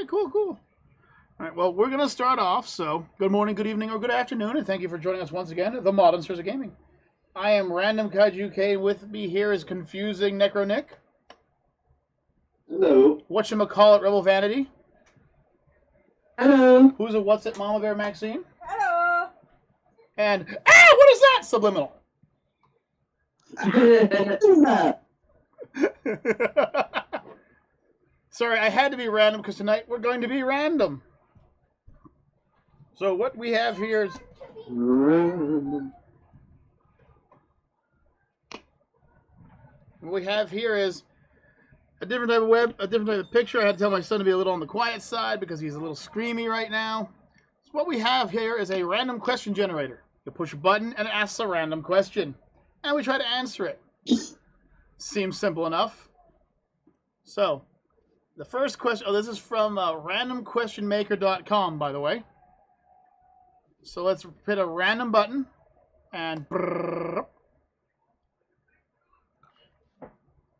Okay, cool. All right, well, we're going to start off, so good morning, good evening, or good afternoon, and thank you for joining us once again at the Modern Stars of Gaming. I am Random Kaiju K, with me here is Confusing Necro Nick. Hello. Whatchamacallit Rebel Vanity. Hello. Who's a What's It Mama Bear Maxine. Hello. And, what is that? Subliminal. Sorry, I had to be random because tonight we're going to be random. So what we have here is... What we have here is a different type of a different type of picture. I had to tell my son to be a little on the quiet side because he's a little screamy right now. So what we have here is a random question generator. You push a button and it asks a random question. And we try to answer it. Seems simple enough. So, the first question... Oh, this is from randomquestionmaker.com, by the way. So let's hit a random button. And...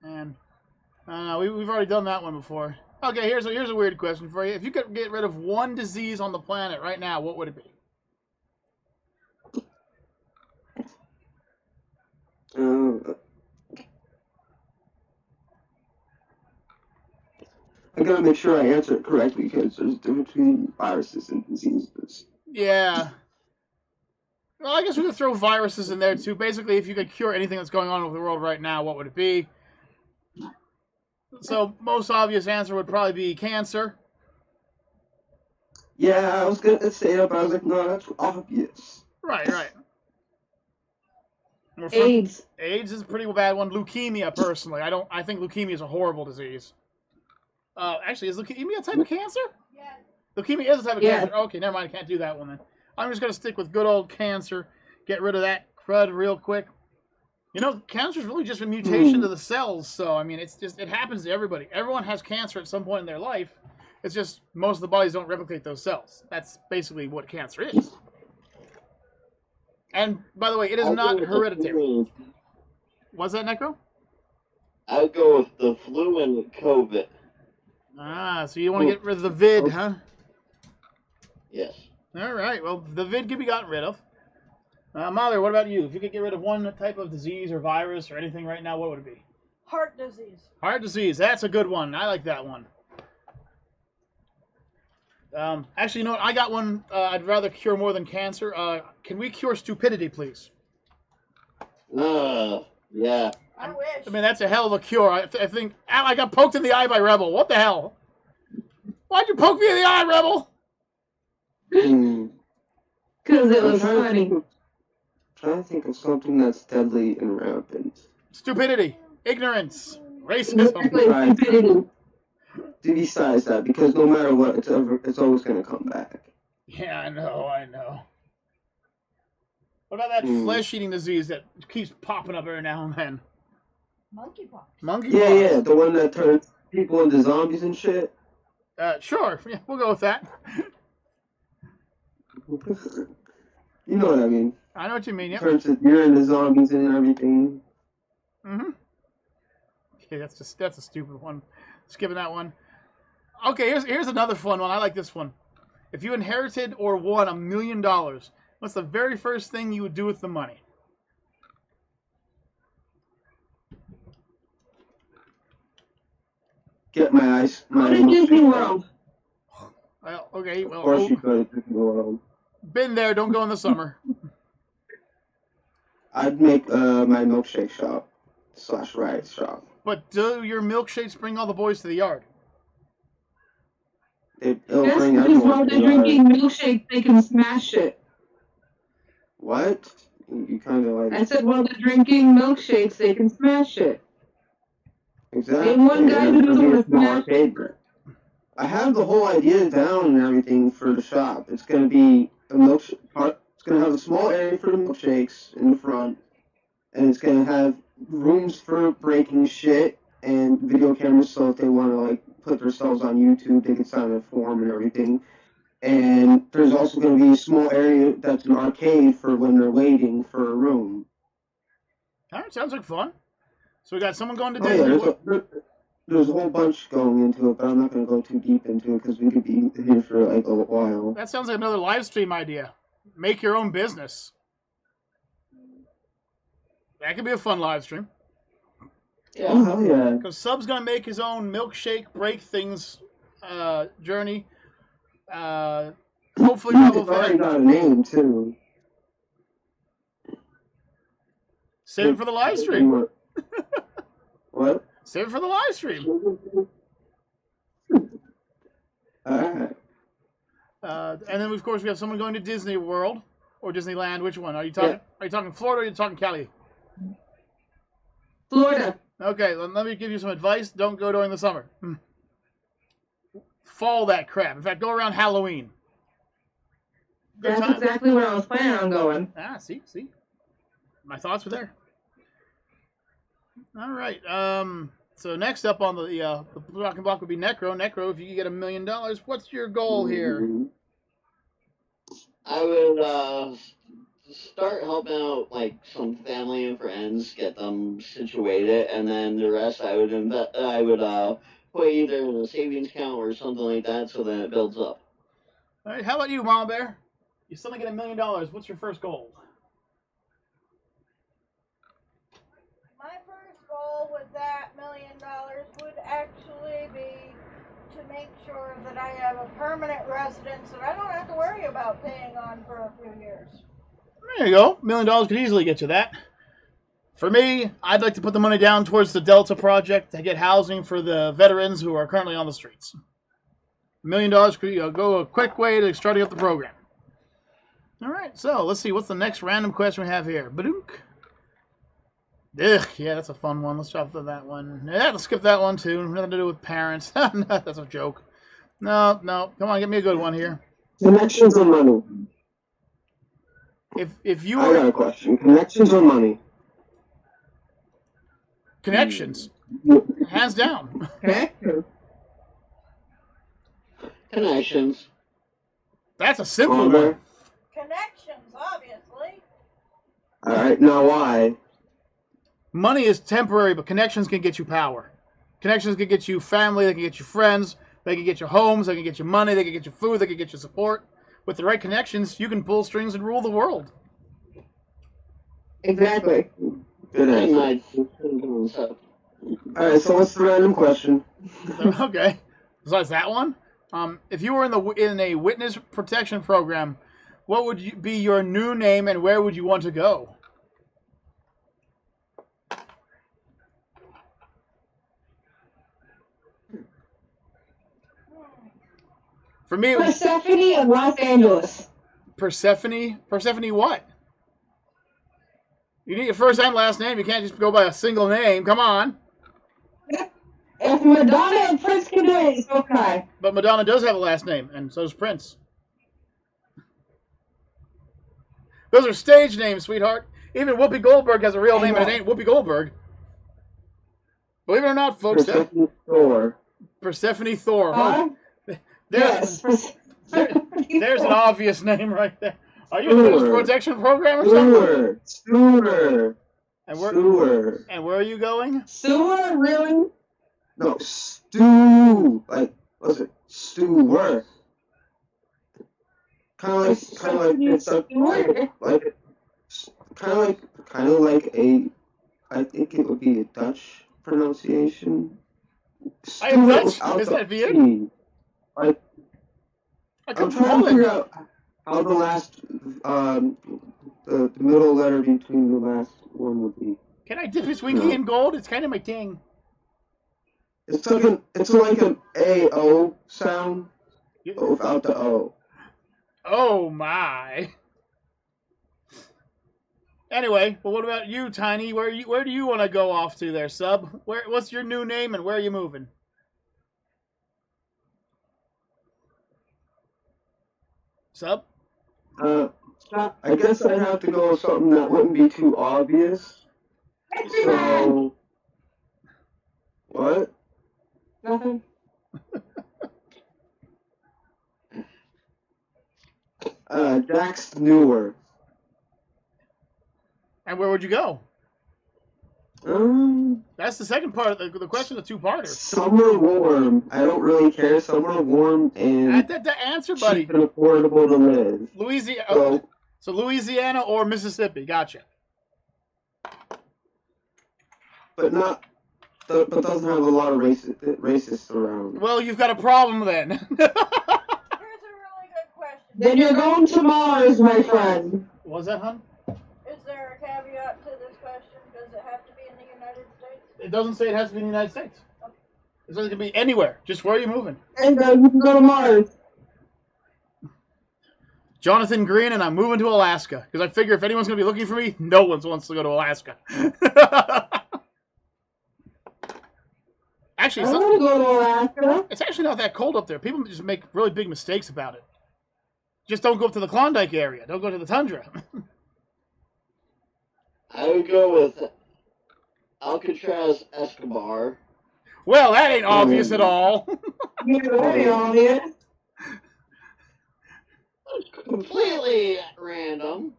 And... we've already done that one before. Okay, here's a weird question for you. If you could get rid of one disease on the planet right now, what would it be? I gotta make sure I answer it correctly because there's a difference between viruses and diseases. Yeah. Well, I guess we could throw viruses in there too. Basically, if you could cure anything that's going on with the world right now, what would it be? So, most obvious answer would probably be cancer. Yeah, I was gonna say it, but I was like, no, that's obvious. Right. AIDS. AIDS is a pretty bad one. Leukemia, personally, I think leukemia is a horrible disease. Actually, is leukemia a type of cancer? Yes. Leukemia is a type of cancer. Okay, never mind. I can't do that one then. I'm just gonna stick with good old cancer. Get rid of that crud real quick. You know, cancer is really just a mutation to the cells. So I mean, it happens to everybody. Everyone has cancer at some point in their life. It's just most of the bodies don't replicate those cells. That's basically what cancer is. And by the way, it is not hereditary. What's that, Necro? I'd go with the flu and COVID. So you want to get rid of the vid, huh? Yes. All right. Well, the vid can be gotten rid of. Mahler, what about you? If you could get rid of one type of disease or virus or anything right now, what would it be? Heart disease. Heart disease. That's a good one. I like that one. Actually, you know what? I got one I'd rather cure more than cancer. Can we cure stupidity, please? Yeah. I wish. I mean, that's a hell of a cure. I think... I got poked in the eye by Rebel. What the hell? Why'd you poke me in the eye, Rebel? Because it was funny. I'm trying to think of something that's deadly and rampant. Stupidity. Ignorance. Racism. Stupidity. Besides that, because no matter what, it's always going to come back. Yeah, I know. What about that flesh-eating disease that keeps popping up every now and then? Monkeypox. Monkeypox? Yeah, the one that turns people into zombies and shit. Sure. Yeah, we'll go with that. You know what I mean. I know what you mean, yep. Turns you're into zombies and everything. Mm-hmm. Okay, that's a stupid one. Skipping that one. Okay, here's another fun one. I like this one. If you inherited or won $1 million, what's the very first thing you would do with the money? Get my eyes. Go to Disney World. Well, okay, well... Of course you go to Disney World. Been there, don't go in the summer. I'd make my milkshake shop / ride shop. But do your milkshakes bring all the boys to the yard? It'll Just bring because everyone while to they're the yard. drinking milkshake, they can smash it. What? You kind of like... I said while they're drinking milkshakes, they can smash it. Exactly. And one guy who doesn't want to smash it. I have the whole idea down and everything for the shop. It's going to be a milkshake part. It's going to have a small area for the milkshakes in the front. And it's going to have rooms for breaking shit and video cameras so if they want to like put themselves on YouTube, they can sign a form and everything. And there's also going to be a small area that's an arcade for when they're waiting for a room. All right, sounds like fun. So we got someone going to Oh, yeah, Disney. there's a whole bunch going into it, but I'm not going to go too deep into it because we could be here for like a while. That sounds like another live stream idea. Make your own business. That could be a fun live stream. Oh, Yeah. hell yeah. Because Sub's going to make his own milkshake break things journey. Hopefully, It's we'll already got a name, too. save it for the live stream. What? Save it for the live stream. Alright. And then, of course, we have someone going to Disney World or Disneyland. Which one? Are you talking? Yeah. Are you talking Florida or are you talking Cali? Florida. Okay, let me give you some advice. Don't go during the summer. Fall that crap. In fact, go around Halloween. Good That's time. exactly where I was planning on going. Ah, see. My thoughts were there. All right. So next up on the blocking block would be Necro. Necro, if you could get $1 million, what's your goal here? I would start helping out like some family and friends, get them situated, and then the rest I would put either in a savings account or something like that, so that it builds up. All right. How about you, Mama Bear? You still get $1 million. What's your first goal? My first goal with that $1 million would actually be to make sure that I have a permanent residence that I don't have to worry about paying on for a few years. There you go. $1 million could easily get you that. For me, I'd like to put the money down towards the Delta Project to get housing for the veterans who are currently on the streets. $1 million could go a quick way to starting up the program. All right, so let's see. What's the next random question we have here? Badunk. Ugh, yeah, that's a fun one. Let's drop that one. Yeah, let's skip that one too. Nothing to do with parents. No, that's a joke. No. Come on, give me a good one here. Connections or money? If you I got were a question. Connections or money? connections, hands down. Connections. That's a simple Mama Bear? one. Connections, obviously. Alright, now why? Money is temporary, but connections can get you power. Connections can get you family. They can get you friends. They can get you homes. They can get you money. They can get you food. They can get you support. With the right connections, you can pull strings and rule the world. Exactly. Good answer. Alright, so what's the random question? Okay. Besides that one, if you were in a witness protection program, what would be your new name and where would you want to go? For me, Persephone of Los Angeles. Persephone. Persephone what? You need your first and last name. You can't just go by a single name. Come on. If Madonna and Prince can do it, so can I. But Madonna does have a last name, and so does Prince. Those are stage names, sweetheart. Even Whoopi Goldberg has a real name, and it ain't Whoopi Goldberg. Believe it or not, folks, Persephone Thor. Persephone Thor. Huh? Yes. There's an obvious name right there. Are you in a witness protection program or something? Sewer. And where are you going? Sewer, really? No, stew. Like, what's it? Stewer. Kind of like it's a kind of like a. I think it would be a Dutch pronunciation. I am Dutch. Without Is the that weird? T. Like, I come I'm from trying to figure Holland. out how the last, the middle letter between the last one would be. Can I dip his winky in gold? It's kind of my thing. It's like an A-O sound, but without the O. Oh my. Anyway, well, what about you, Tiny? Where do you want to go off to there, Sub? What's your new name and where are you moving? Sub? I guess I'd have to go with something that wouldn't be too obvious. So, what? Nothing. Dax Newer. And where would you go? That's the second part of the question, a two-parter. Somewhere warm. I don't really care. Somewhere warm and The answer, buddy. cheap and affordable to live. Louisiana. So Louisiana or Mississippi. Gotcha. But doesn't have a lot of racists around. Well, you've got a problem then. Here's a really good question. Then you're going to Mars, my friend. What was that, hon? Is there a caveat to this question? Does it have to be in the United States? It doesn't say it has to be in the United States. It says it can be anywhere. Just where are you moving? And you can go to Mars. Jonathan Green, and I'm moving to Alaska. Because I figure if anyone's going to be looking for me, no one wants to go to Alaska. Actually, I want to go to Alaska. it's actually not that cold up there. People just make really big mistakes about it. Just don't go up to the Klondike area. Don't go to the tundra. I would go with Alcatraz Escobar. Well, that ain't obvious at all. Yeah, Completely random.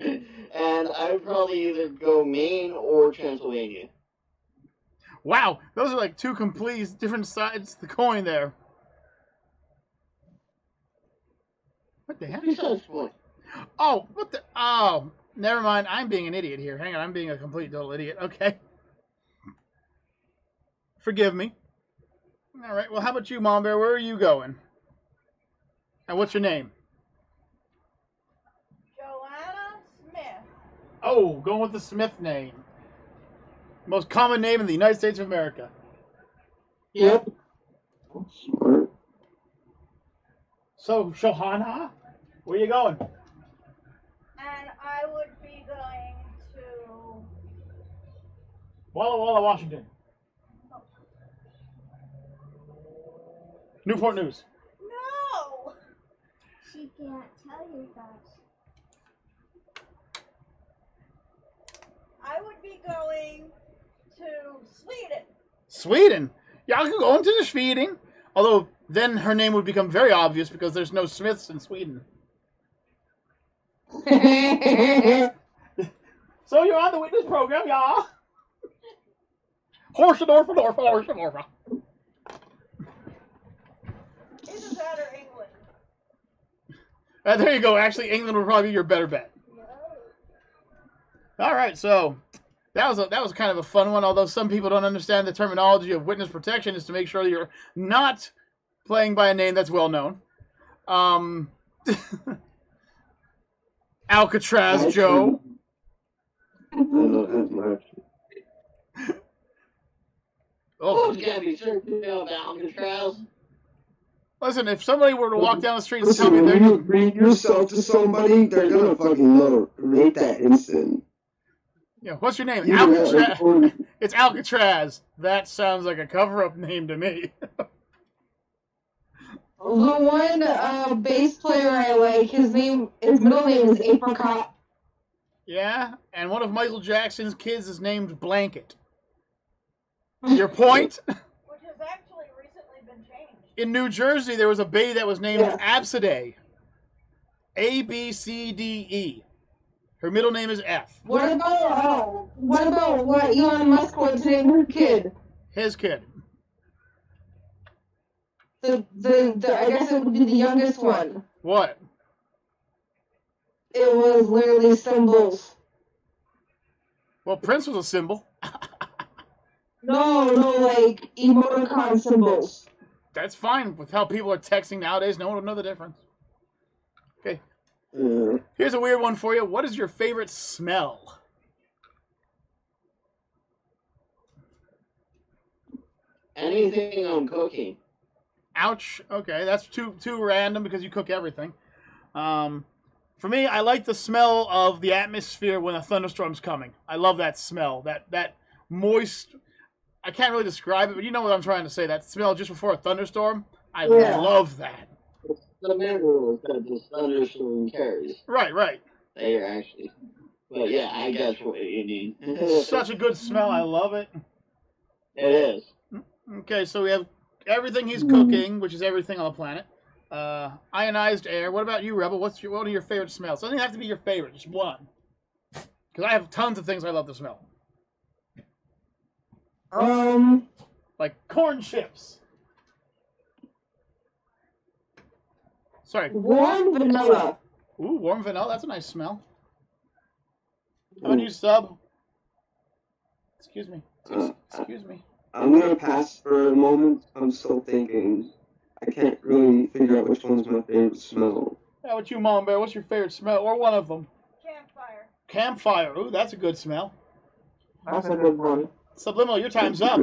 And I would probably either go Maine or Transylvania. Wow, those are like two complete different sides of the coin there. What the heck? Besides point. Oh, what the? Oh, never mind. I'm being an idiot here. Hang on, I'm being a complete total idiot. Okay. Forgive me. All right, well, how about you, Mom Bear? Where are you going? And what's your name? Joanna Smith. Oh, going with the Smith name. Most common name in the United States of America. Yep. Smart. So, Shohana, where you going? And I would be going to... Walla Walla, Washington. Newport News. No! She can't tell you that. I would be going to Sweden. Sweden? Yeah, I could go into Sweden. Although, then her name would become very obvious because there's no Smiths in Sweden. So you're on the witness program, yeah? Horse-a-dorf-a-dorf-a-horse-a-dorf-a. Either that or England. There you go. Actually, England would probably be your better bet. All right, so that was kind of a fun one. Although some people don't understand the terminology of witness protection, is to make sure you're not playing by a name that's well known. Alcatraz Joe. I don't have much. Oh, Who's gonna be certain about Alcatraz? listen, if somebody were to walk down the street and tell Listen, me when they're you agree yourself to somebody, they're gonna fucking know right that instant. yeah, what's your name? You Alcatraz. know, It's Alcatraz. That sounds like a cover-up name to me. The one bass player I like, his middle name is Apricot. Yeah, and one of Michael Jackson's kids is named Blanket. Your point? Which has actually recently been changed. In New Jersey, there was a baby that was named Yeah. Absidae. A-B-C-D-E. Her middle name is F. What about what Elon Musk wants to name his kid? His kid. The I guess it would be the youngest one. What? It was literally symbols. Well, Prince was a symbol. No, like emoticon symbols. That's fine. With how people are texting nowadays, no one will know the difference. Okay. Here's a weird one for you. What is your favorite smell? Anything I'm cooking. Ouch. Okay, that's too random because you cook everything. For me, I like the smell of the atmosphere when a thunderstorm's coming. I love that smell. That moist. I can't really describe it, but you know what I'm trying to say. That smell just before a thunderstorm. I Yeah. love that. The minerals that this thunderstorm carries. Right. They are actually. But yeah, I guess what you need. Such a good smell. I love it. It is. Okay, so we have everything he's cooking, which is everything on the planet. Ionized air. What about you, Rebel? What are your favorite smells? It doesn't have to be your favorite, just one. Because I have tons of things I love to smell. Like corn chips. Sorry. Warm vanilla. Ooh, warm vanilla. That's a nice smell. How about you, Sub? Excuse me. Excuse me. I'm gonna pass for a moment. I'm still thinking. I can't really figure out which one's my favorite smell. How about you, Mom Bear? What's your favorite smell? Or one of them? Campfire. Campfire. Ooh, that's a good smell. That's a good one. Subliminal, your time's up.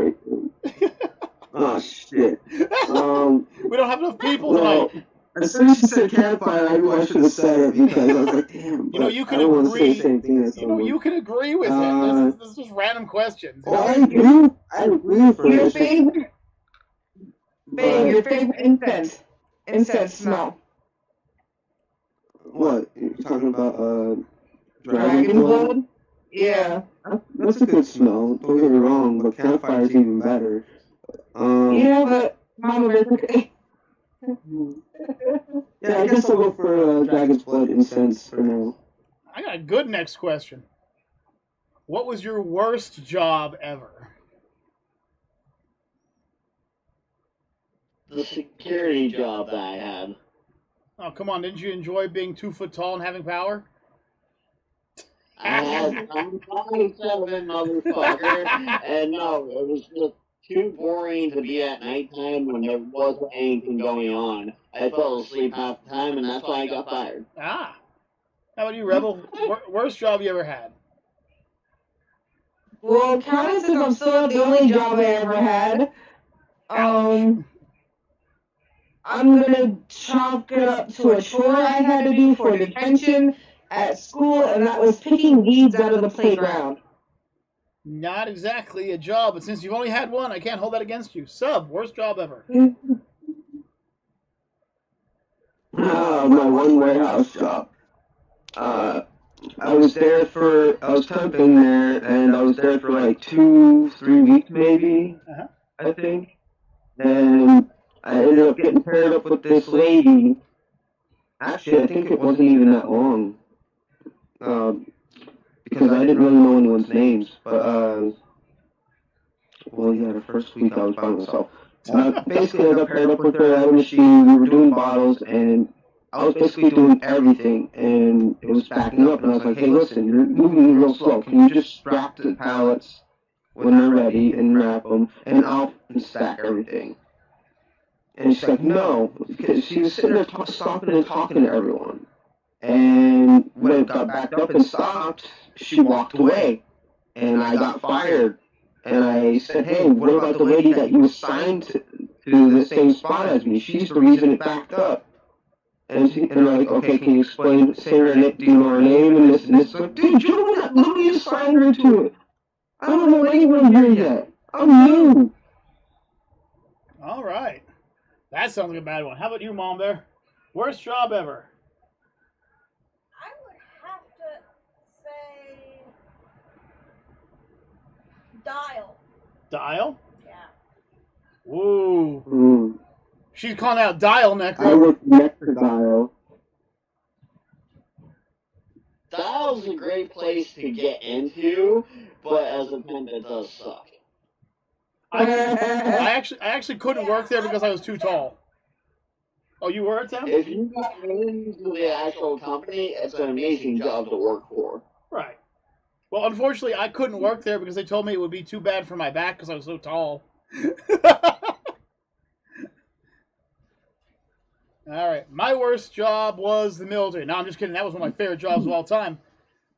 Oh shit. We don't have enough people Well, tonight. as soon as you said campfire, I knew I should have said it because I was like, damn. You know, you I can don't want to say agree. the same thing as You know, someone. you can agree with it. This is just random questions. Oh, I do. I agree for Your it. favorite, But your favorite incense smell. what? You're talking about Dragon blood? Yeah. That's a good smell. Don't get me wrong, but campfire's even better. Yeah, but Mama Bear's okay. Yeah, I guess I'll go for dragon's blood incense for now. I got a good next question. What was your worst job ever? The security job that I had. Oh, come on. Didn't you enjoy being 2 foot tall and having power? I had I'm 5'7" motherfucker, and no, it was just too boring to be at nighttime when there wasn't anything going on. I fell asleep half the time, and that's why I got fired. Ah. How about you, Rebel? Worst job you ever had? Well, kind of since I'm still the only job I ever had, I'm gonna chalk it up to a chore I had to do for detention at school, and that was picking weeds out of the playground. Not exactly a job, but since you've only had one, I can't hold that against you. Sub, worst job ever. My one warehouse job. I was temping there, and I was there for like 2-3 weeks maybe, Uh-huh. I think. And I ended up getting paired up with this lady. Actually, I think it wasn't even that long. Because I didn't really know anyone's names, but, well, yeah, the first week I was by myself. Basically, I got paired up with her at a machine, we were doing bottles, and I was basically doing everything, and it was backing up, and I was like, hey, listen, you're moving real slow, can you just strap the pallets when they're ready and wrap them, and I'll stack everything. And she's like, no, because she was sitting there stopping and talking to everyone. And when it got backed up and stopped, she walked away, and I got fired. And I said, hey, what about the lady that you assigned to the same spot as me? She's the reason it backed up. And they're like, okay, can you explain, say her name, do you know her name, and this, and this. Like, dude, you're the one that literally assigned her to it. I don't know anyone here yet. I'm new. All right. That sounds like a bad one. How about you, Mom Bear? Worst job ever. I would have to say dial. Dial? Yeah. Ooh. She's calling out Dial, I Necro. worked next to Dial. Dial's a great place to get into, but as a temp, it does suck. I actually couldn't work there because I was too tall. Oh, you were a temp? If you got into the actual company, it's an amazing job to work for. Right. Well, unfortunately, I couldn't work there because they told me it would be too bad for my back because I was so tall. All right. My worst job was the military. No, I'm just kidding. That was one of my favorite jobs of all time.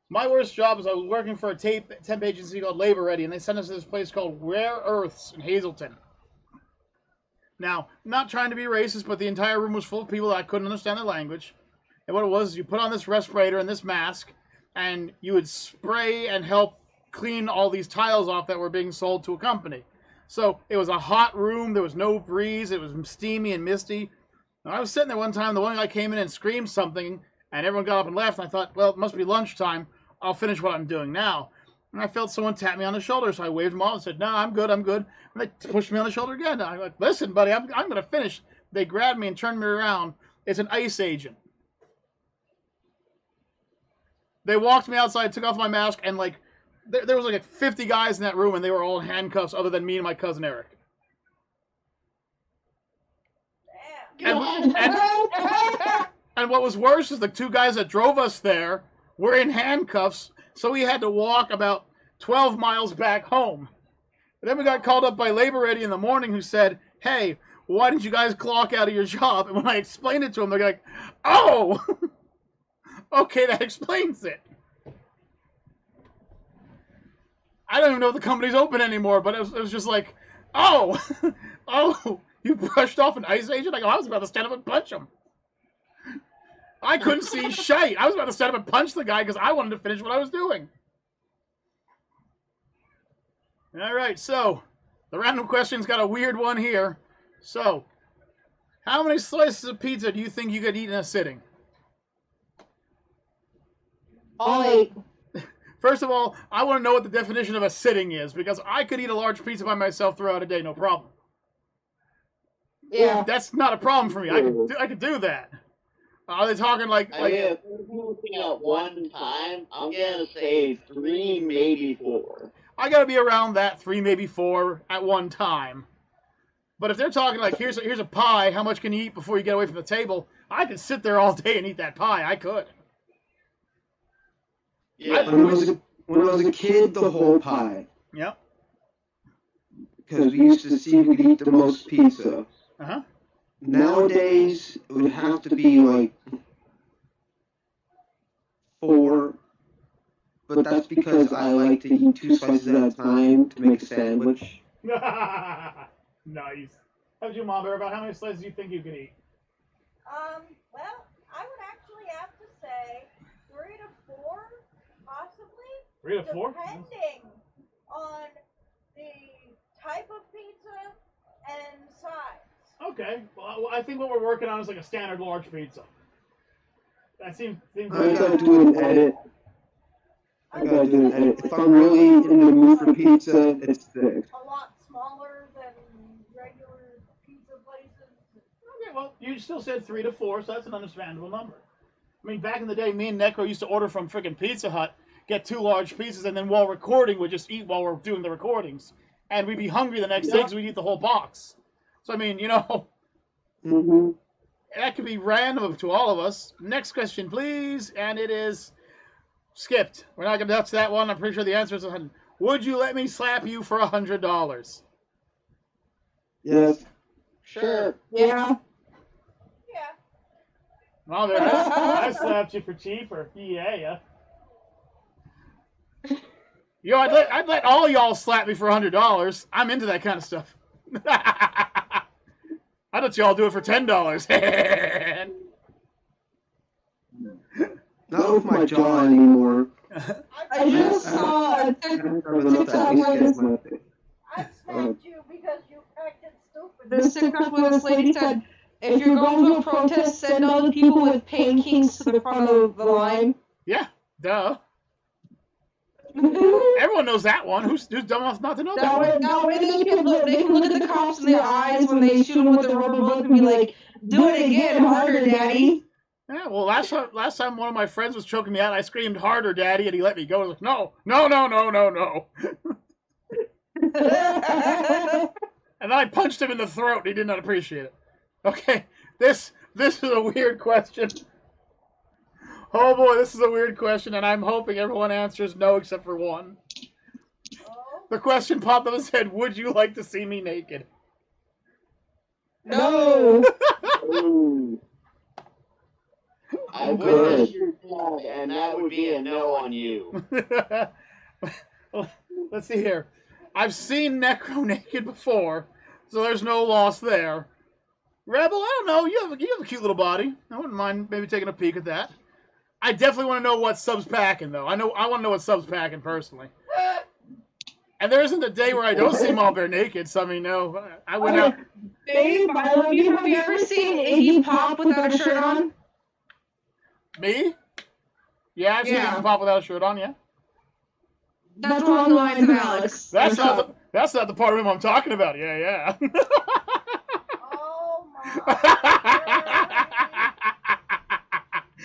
My worst job was I was working for a temp agency called Labor Ready, and they sent us to this place called Rare Earths in Hazleton. Now, not trying to be racist, but the entire room was full of people that I couldn't understand their language. And what it was, you put on this respirator and this mask, and you would spray and help clean all these tiles off that were being sold to a company. So it was a hot room. There was no breeze. It was steamy and misty. And I was sitting there one time. The one guy came in and screamed something, and everyone got up and left. And I thought, well, it must be lunchtime. I'll finish what I'm doing now. And I felt someone tap me on the shoulder, so I waved them off and said, no, I'm good, I'm good. And they pushed me on the shoulder again. And I'm like, listen, buddy, I'm going to finish. They grabbed me and turned me around. It's an ICE agent. They walked me outside, took off my mask, and, like, there was like 50 guys in that room, and they were all in handcuffs, other than me and my cousin Eric. Damn. And what was worse is the 2 guys that drove us there were in handcuffs, so we had to walk about 12 miles back home. And then we got called up by Labor Ready in the morning, who said, "Hey, why didn't you guys clock out of your job?" And when I explained it to them, they're like, "Oh, okay, that explains it." I don't even know if the company's open anymore, but it was just like, "Oh, oh, you brushed off an ICE agent?" I was about to stand up and punch him. I couldn't see shite. I was about to stand up and punch the guy because I wanted to finish what I was doing. All right, so the random question's got a weird one here. So, how many slices of pizza do you think you could eat in a sitting? All 8. First of all, I want to know what the definition of a sitting is, because I could eat a large pizza by myself throughout a day, no problem. Yeah. That's not a problem for me. I could do that. Are they talking like? I mean, if we're looking at one time, I'm gonna say 3, maybe 4. I gotta be around that 3, maybe 4 at one time. But if they're talking like, here's a pie, how much can you eat before you get away from the table? I could sit there all day and eat that pie. I could. Yeah. When I was a kid, the whole pie. Yep. Because we used to see who could eat the most pizza. Uh-huh. Nowadays, it would have to be like 4, but that's because I like to eat 2 slices at a time to make a sandwich. Nice. How'd you, Mom, about how many slices do you think you could eat? Well, I would actually have to say 3 to 4, possibly. 3 to 4? Depending on the type of pizza and size. Okay. Well, I think what we're working on is like a standard large pizza. That seems I gotta do an edit. If I'm really in the mood for pizza, it's thick. A lot smaller than regular pizza places. Okay, well, you still said 3 to 4, so that's an understandable number. I mean, back in the day, me and Necro used to order from freaking Pizza Hut, get 2 large pizzas, and then while recording, we'd just eat while we're doing the recordings. And we'd be hungry the next day because we'd eat the whole box. So, I mean, Mm-hmm. that could be random to all of us. Next question, please. And it is skipped. We're not going to touch that one. I'm pretty sure the answer is 100. Would you let me slap you for $100? Yes. Sure. Yeah. Yeah. Well, there, I slapped you for cheaper. Yeah. I'd let all y'all slap me for $100. I'm into that kind of stuff. I'd let y'all do it for $10. Not with my jaw anymore. I just saw a TikTok where this, I slapped you because you acted stupid. this TikTok where this lady said, if you're going to a protest, send all the people with pain kinks to the front of the line. Yeah, duh. Everyone knows that one. Who's dumb enough not to know that one? That way they can look at the cops in their eyes when they shoot them with the rubber bullet and be like, do it again, harder, daddy. Yeah, well, last time one of my friends was choking me out, I screamed, "Harder, Daddy," and he let me go. I was like, no. And then I punched him in the throat, and he did not appreciate it. Okay, this is a weird question. Oh boy, this is a weird question, and I'm hoping everyone answers no except for one. The question popped up and said, "Would you like to see me naked?" No. I witnessed your dad, and that would be a no on you. Well, let's see here. I've seen Necro naked before, so there's no loss there. Rebel, I don't know. You have a cute little body. I wouldn't mind maybe taking a peek at that. I definitely want to know what Sub's packing, though. I want to know what Sub's packing personally. And there isn't a day where I don't see Mall Bear naked, so I mean, no. I went out. Babe, I love you. Have you ever seen Iggy Pop without a shirt on? Me? Yeah, I've seen him pop without a shirt on, yeah. That's along the lines of Alex. That's not the part of him I'm talking about. Yeah. Oh my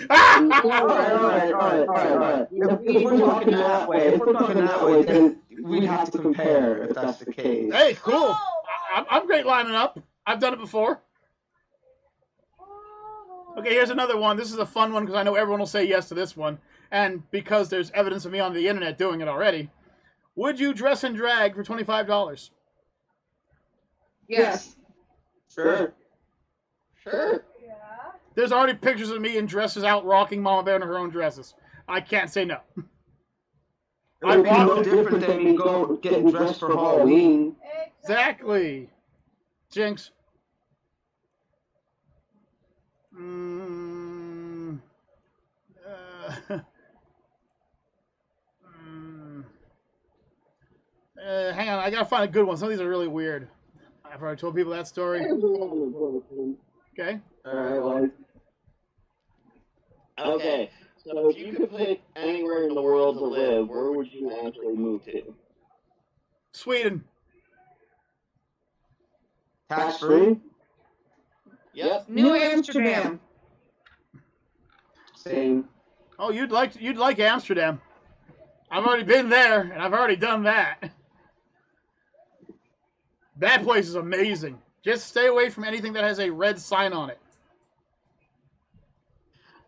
God. Alright. If we're talking that way, then we'd have to compare if that's the case. Hey, cool. I'm great lining up. I've done it before. Okay, here's another one. This is a fun one because I know everyone will say yes to this one. And because there's evidence of me on the internet doing it already. Would you dress in drag for $25? Yes. Sure. Yeah. There's already pictures of me in dresses out rocking Mama Bear in her own dresses. I can't say no. It would be no different than me getting dressed for Halloween. Exactly. Jinx. Hang on, I gotta find a good one. Some of these are really weird. I've already told people that story. Okay. Alright, Okay, so if you could pick anywhere in the world to live, where would you actually move to? Sweden. tax free? Yep. New Amsterdam. Same. Oh, you'd like Amsterdam. I've already been there, and I've already done that. That place is amazing. Just stay away from anything that has a red sign on it.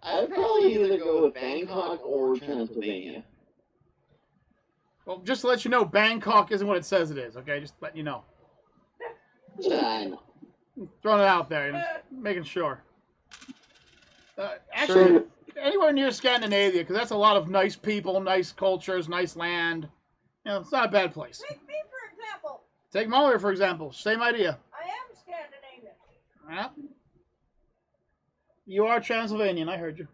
I'd probably either go with Bangkok or Pennsylvania. Well, just to let you know, Bangkok isn't what it says it is, okay? Just letting you know. I know. Throwing it out there, just making sure. Actually, anywhere near Scandinavia, because that's a lot of nice people, nice cultures, nice land. You know, it's not a bad place. Take me, for example. Take Mahler, for example. Same idea. I am Scandinavian. Yeah. You are Transylvanian, I heard you.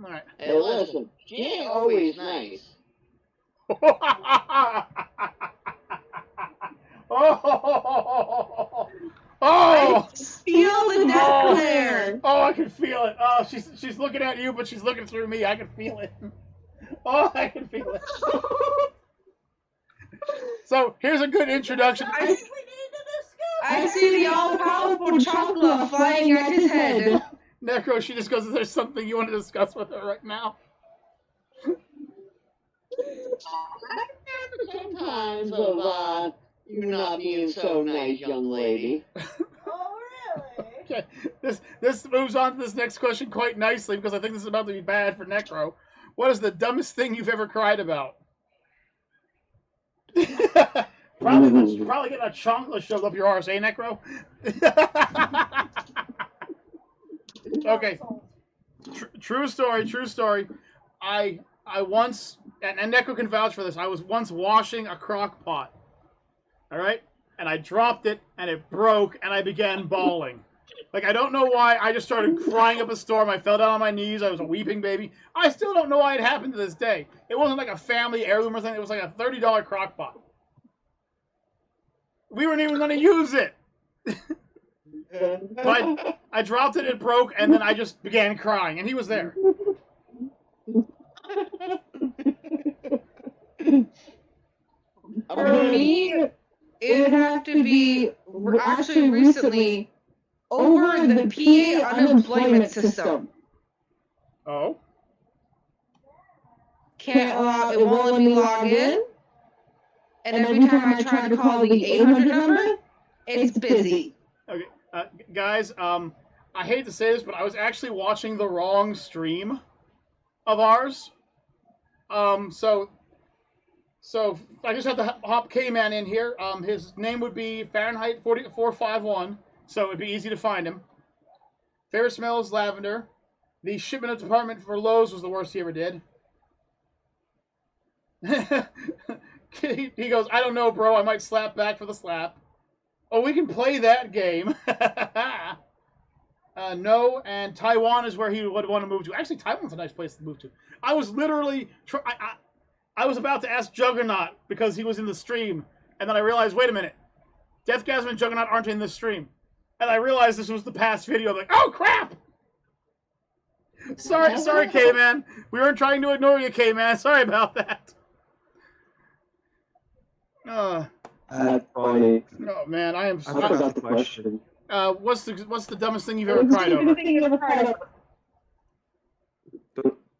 All right. Hey, listen, she ain't always nice. Oh! Feel the neck there. Oh, I can feel it. Oh, she's looking at you, but she's looking through me. I can feel it. Oh, I can feel it. So here's a good introduction. We need to discuss. I see the all-powerful chocolate flying at his head. Necro, she just goes, is there something you want to discuss with her right now? Sometimes of you not being so nice, young lady. Oh, really? Okay, this moves on to this next question quite nicely because I think this is about to be bad for Necro. What is the dumbest thing you've ever cried about? Probably getting a chocolate shoved up your arse, eh, Necro? Okay. True story. I once, and Necro can vouch for this, I was once washing a crock pot. All right? And I dropped it, and it broke, and I began bawling. Like, I don't know why. I just started crying up a storm. I fell down on my knees. I was a weeping baby. I still don't know why it happened to this day. It wasn't like a family heirloom or something. It was like a $30 crock pot. We weren't even going to use it. But I dropped it, it broke, and then I just began crying, and he was there. For me, it'd have to be actually recently over the PA unemployment system. Oh? It won't let me log in. And every time I try to call the 800 number, it's busy. Okay, guys, I hate to say this, but I was actually watching the wrong stream of ours. So I just have to hop K-Man in here. His name would be Fahrenheit 451, so it'd be easy to find him. Favorite smell is lavender. The shipment department for Lowe's was the worst he ever did. He goes, I don't know, bro. I might slap back for the slap. Oh, we can play that game. No, and Taiwan is where he would want to move to. Actually, Taiwan's a nice place to move to. I was literally... I was about to ask Juggernaut because he was in the stream, and then I realized, wait a minute. Deathgasm and Juggernaut aren't in the stream. And I realized this was the past video. I'm like, oh, crap! Sorry, K-Man. We weren't trying to ignore you, K-Man. Sorry about that. That's funny. Oh man, I am. I forgot the question. What's the dumbest thing you've ever cried over?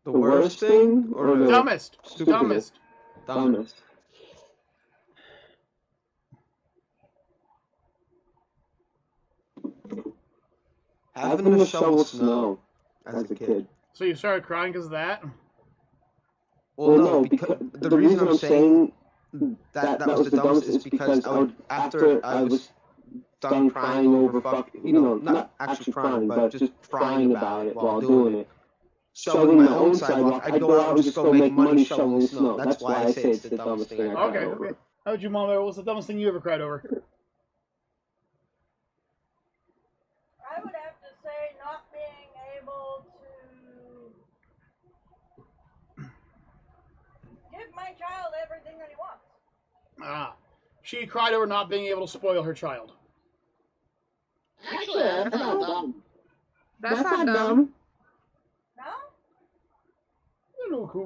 The worst thing or the Dumbest. stupidest? Dumbest. Having to shovel snow as a kid. So you started crying because of that? Well, no, because the reason I'm saying that was the dumbest is because after I was done crying over not actually crying, but just crying about it while doing it, shoveling my own sidewalk, I'd go out and just go make money shoveling snow. That's why I say it's the dumbest thing I cried over. Okay. How about you, Mom? What was the dumbest thing you ever cried over? I would have to say not being able to give my child everything that he wants. She cried over not being able to spoil her child. Actually, that's not dumb. That's not dumb. No? No. Who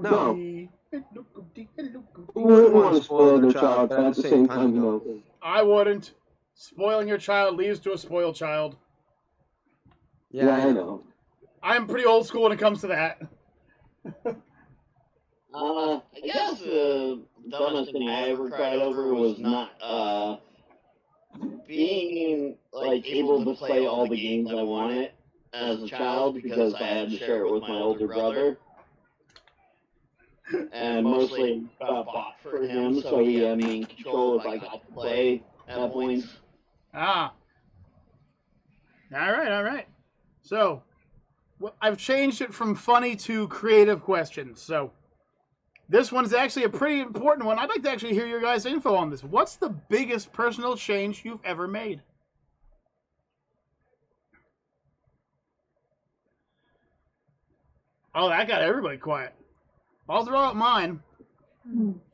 wouldn't want to spoil their child, but at the same time, I wouldn't. Spoiling your child leads to a spoiled child. Yeah, I know. I'm pretty old school when it comes to that. I guess the dumbest thing I ever cried over was not being like able to play all the games I wanted as a child because I had to share it with my older brother. And mostly bought for him, so he had main control if I got to play at points. All right. So, I've changed it from funny to creative questions. So, this one's actually a pretty important one. I'd like to actually hear your guys' info on this. What's the biggest personal change you've ever made? Oh, that got everybody quiet. I'll throw out mine.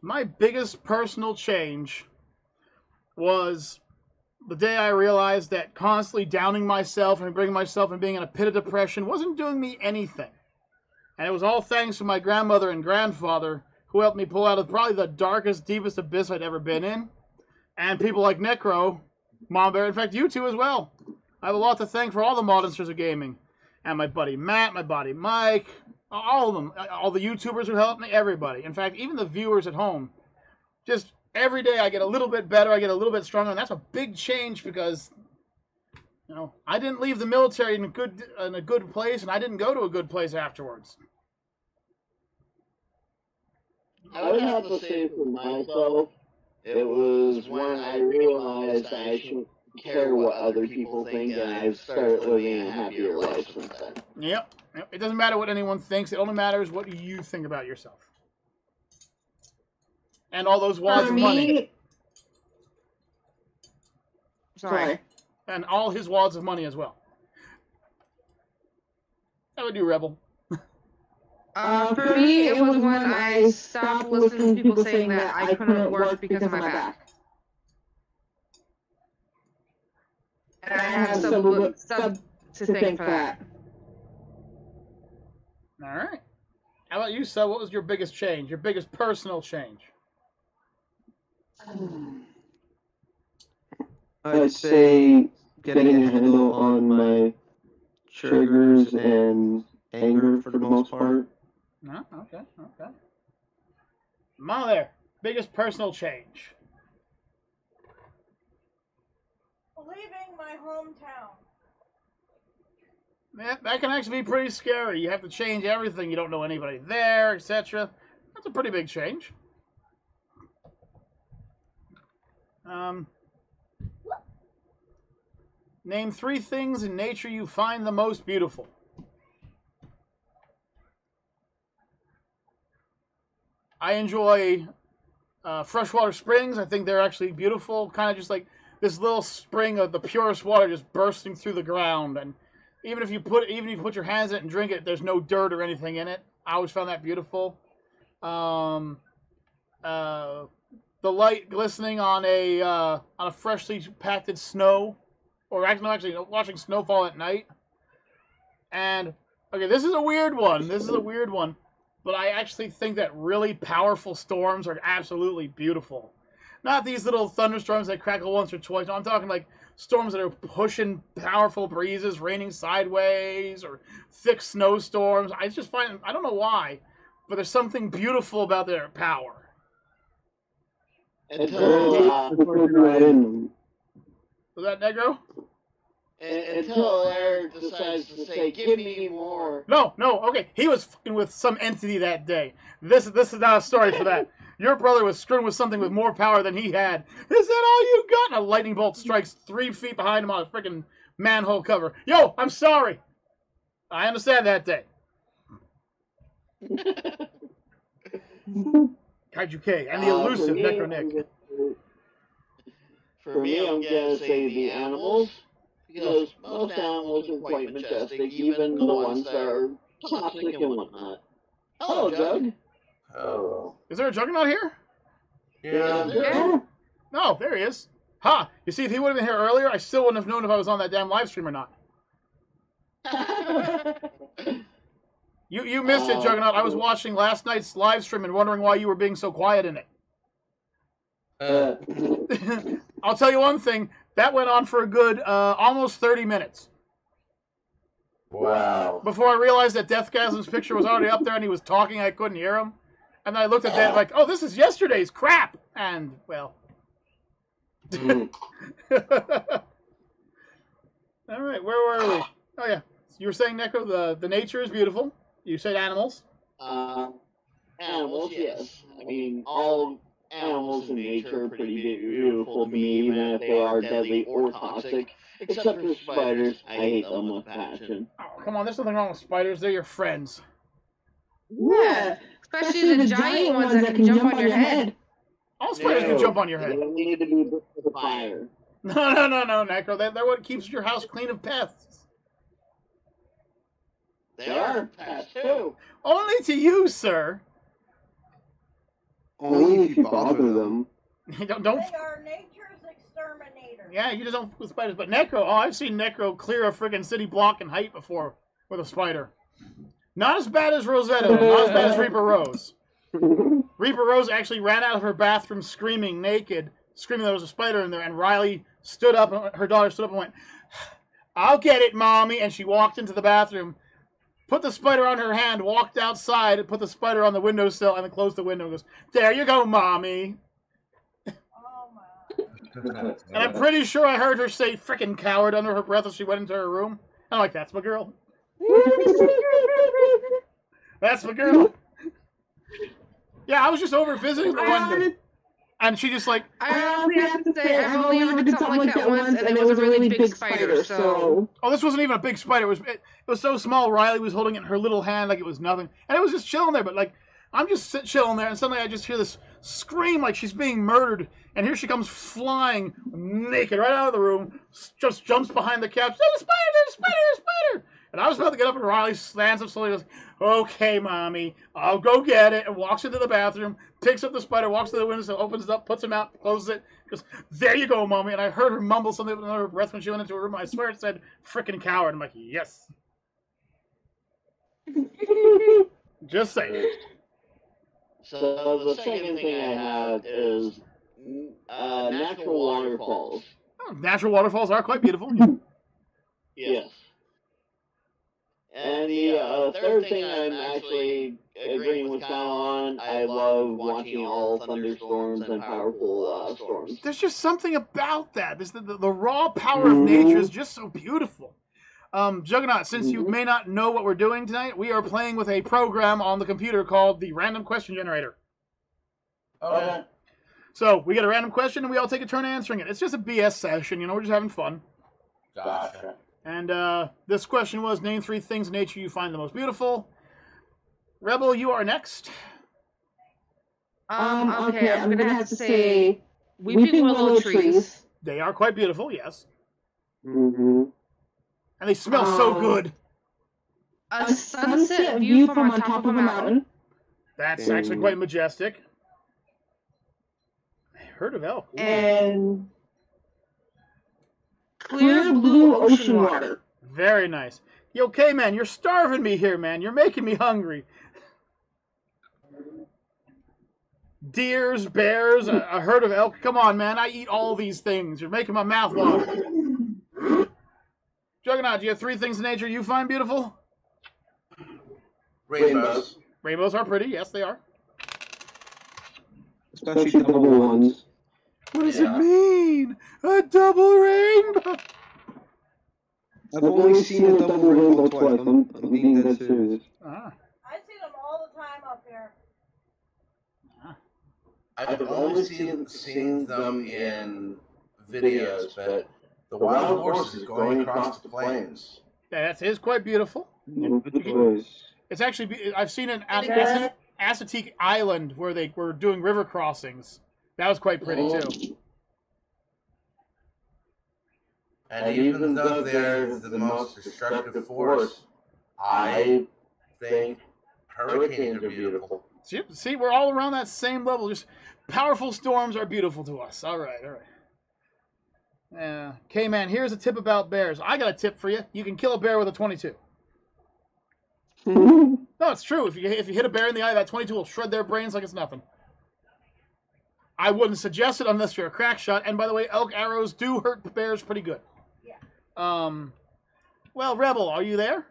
My biggest personal change was the day I realized that constantly downing myself and bringing myself and being in a pit of depression wasn't doing me anything. And it was all thanks to my grandmother and grandfather who helped me pull out of probably the darkest, deepest abyss I'd ever been in. And people like Necro, Mom Bear, in fact, you two as well. I have a lot to thank for all the monsters of gaming. And my buddy Matt, my buddy Mike, all of them, all the YouTubers who helped me, everybody. In fact, even the viewers at home. Just every day I get a little bit better, I get a little bit stronger, and that's a big change because, I didn't leave the military in a good place, and I didn't go to a good place afterwards. I would have to say for myself, it was when I realized I shouldn't care what other people think, and I've started living a happier life since then. Yep. It doesn't matter what anyone thinks. It only matters what you think about yourself. And all those wads of money. Sorry. And all his wads of money as well. How would you, Rebel? For me, it was when I stopped listening to people saying that I couldn't work because of my back. And I have some to thank for that. All right. How about you, Sub? What was your biggest change? Your biggest personal change? I'd say getting a handle on my triggers and anger for the most part. No, okay. Mama there, biggest personal change. Leaving my hometown. Yeah, that can actually be pretty scary. You have to change everything. You don't know anybody there, etc. That's a pretty big change. Name 3 things in nature you find the most beautiful. I enjoy freshwater springs. I think they're actually beautiful. Kind of just like this little spring of the purest water just bursting through the ground. And even if you put your hands in it and drink it, there's no dirt or anything in it. I always found that beautiful. The light glistening on a freshly packed snow, or actually watching snowfall at night. And okay, this is a weird one. But I actually think that really powerful storms are absolutely beautiful. Not these little thunderstorms that crackle once or twice. No, I'm talking like storms that are pushing powerful breezes, raining sideways, or thick snowstorms. I just find, I don't know why, but there's something beautiful about their power. Until, Was that Negro? until Eric decides to say, "Give me more." No, okay. He was fucking with some entity that day. This is not a story for that. Your brother was screwing with something with more power than he had. Is that all you got? And a lightning bolt strikes 3 feet behind him on a freaking manhole cover. Yo, I'm sorry. I understand that day. Kaiju K and the elusive Necro Nick. For me, I'm gonna say the animals, because most animals are quite majestic, even the ones that are toxic and whatnot. Hello, Jug. Oh. Is there a Juggernaut here? Yeah. No, there he is. Ha! You see, if he would have been here earlier, I still wouldn't have known if I was on that damn live stream or not. You missed it, Juggernaut. I was watching last night's live stream and wondering why you were being so quiet in it. I'll tell you one thing. That went on for a good almost 30 minutes. Wow. Before I realized that Deathgasm's picture was already up there and he was talking, I couldn't hear him. And then I looked at that like, oh, this is yesterday's crap. And, well. All right, where were we? Oh, yeah. You were saying, Neko, the nature is beautiful. You said animals. Animals, yes. I mean, all animals in nature are pretty beautiful to me, even if they are deadly or toxic. Except for spiders, I hate them with passion. Oh, come on, there's nothing wrong with spiders. They're your friends. Yeah, especially the giant ones that can jump on your head. All spiders can jump on your head. They need to be put to the fire. No, Necro. They're what keeps your house clean of pests. They are pests, too. Only to you, sir. Only if you bother them. don't. They are nature's exterminator. Yeah, you just don't fuck with spiders. But Necro, oh, I've seen Necro clear a friggin' city block in height before with a spider. Not as bad as Rosetta, not as bad as Reaper Rose. Reaper Rose actually ran out of her bathroom screaming naked, screaming there was a spider in there, and Riley stood up, and her daughter stood up and went, "I'll get it, Mommy," and she walked into the bathroom, put the spider on her hand, walked outside, and put the spider on the windowsill, and then closed the window and goes, "There you go, Mommy." Oh my. And I'm pretty sure I heard her say frickin' coward under her breath as she went into her room. I'm like, that's my girl. That's my girl. Yeah, I was just over visiting the window. And she just like... I honestly have to say, I've only ever did something like that once, and it was a really big spider, so... Oh, this wasn't even a big spider. It was so small, Riley was holding it in her little hand like it was nothing. And it was just chilling there, but like, I'm just chilling there, and suddenly I just hear this scream like she's being murdered. And here she comes flying naked right out of the room, just jumps behind the couch. There's a spider, there's a spider, there's a spider! And I was about to get up, and Riley stands up slowly and goes, "Okay, Mommy, I'll go get it," and walks into the bathroom, picks up the spider, walks to the window, opens it up, puts him out, closes it, goes, "There you go, Mommy." And I heard her mumble something under her breath when she went into her room. I swear it said, "Frickin' coward." I'm like, yes. Just saying. So the second thing I have is natural waterfalls. Oh, natural waterfalls are quite beautiful. Yes. And the third thing I'm actually agreeing with Kyle on, I love watching all thunderstorms and powerful storms. There's just something about that. The raw power of nature is just so beautiful. Juggernaut, since you may not know what we're doing tonight, we are playing with a program on the computer called the Random Question Generator. Okay. So we get a random question and we all take a turn answering it. It's just a BS session, we're just having fun. Gotcha. And this question was, name 3 things in nature you find the most beautiful. Rebel, you are next. Okay, I'm gonna have to say weeping willow trees. They are quite beautiful, yes. Mm-hmm. And they smell so good. A sunset view from on top of a mountain. That's actually quite majestic. I heard of elk. And clear blue ocean water. Very nice. Yo, K-Man, you're starving me here, man. You're making me hungry. Deers, bears, a herd of elk. Come on, man. I eat all these things. You're making my mouth water. Juggernaut, do you have 3 things in nature you find beautiful? Rainbows. Rainbows are pretty. Yes, they are. Especially double ones. What does it mean? A double rainbow? I've only seen a double rainbow twice. I'm being dead serious. Ah. I see them all the time up here. I've only seen them in videos, but the wild horse is going across the plains. That is quite beautiful. It's actually, I've seen it at Assateague Island where they were doing river crossings. That was quite pretty too. And even though they're the most destructive force, I think hurricanes are beautiful. See, we're all around that same level. Just powerful storms are beautiful to us. All right, all right. Okay, man, here's a tip about bears. I got a tip for you. You can kill a bear with a 22. No, it's true. If you hit a bear in the eye, that 22 will shred their brains like it's nothing. I wouldn't suggest it unless you're a crack shot. And by the way, elk arrows do hurt the bears pretty good. Yeah. Well, Rebel, are you there?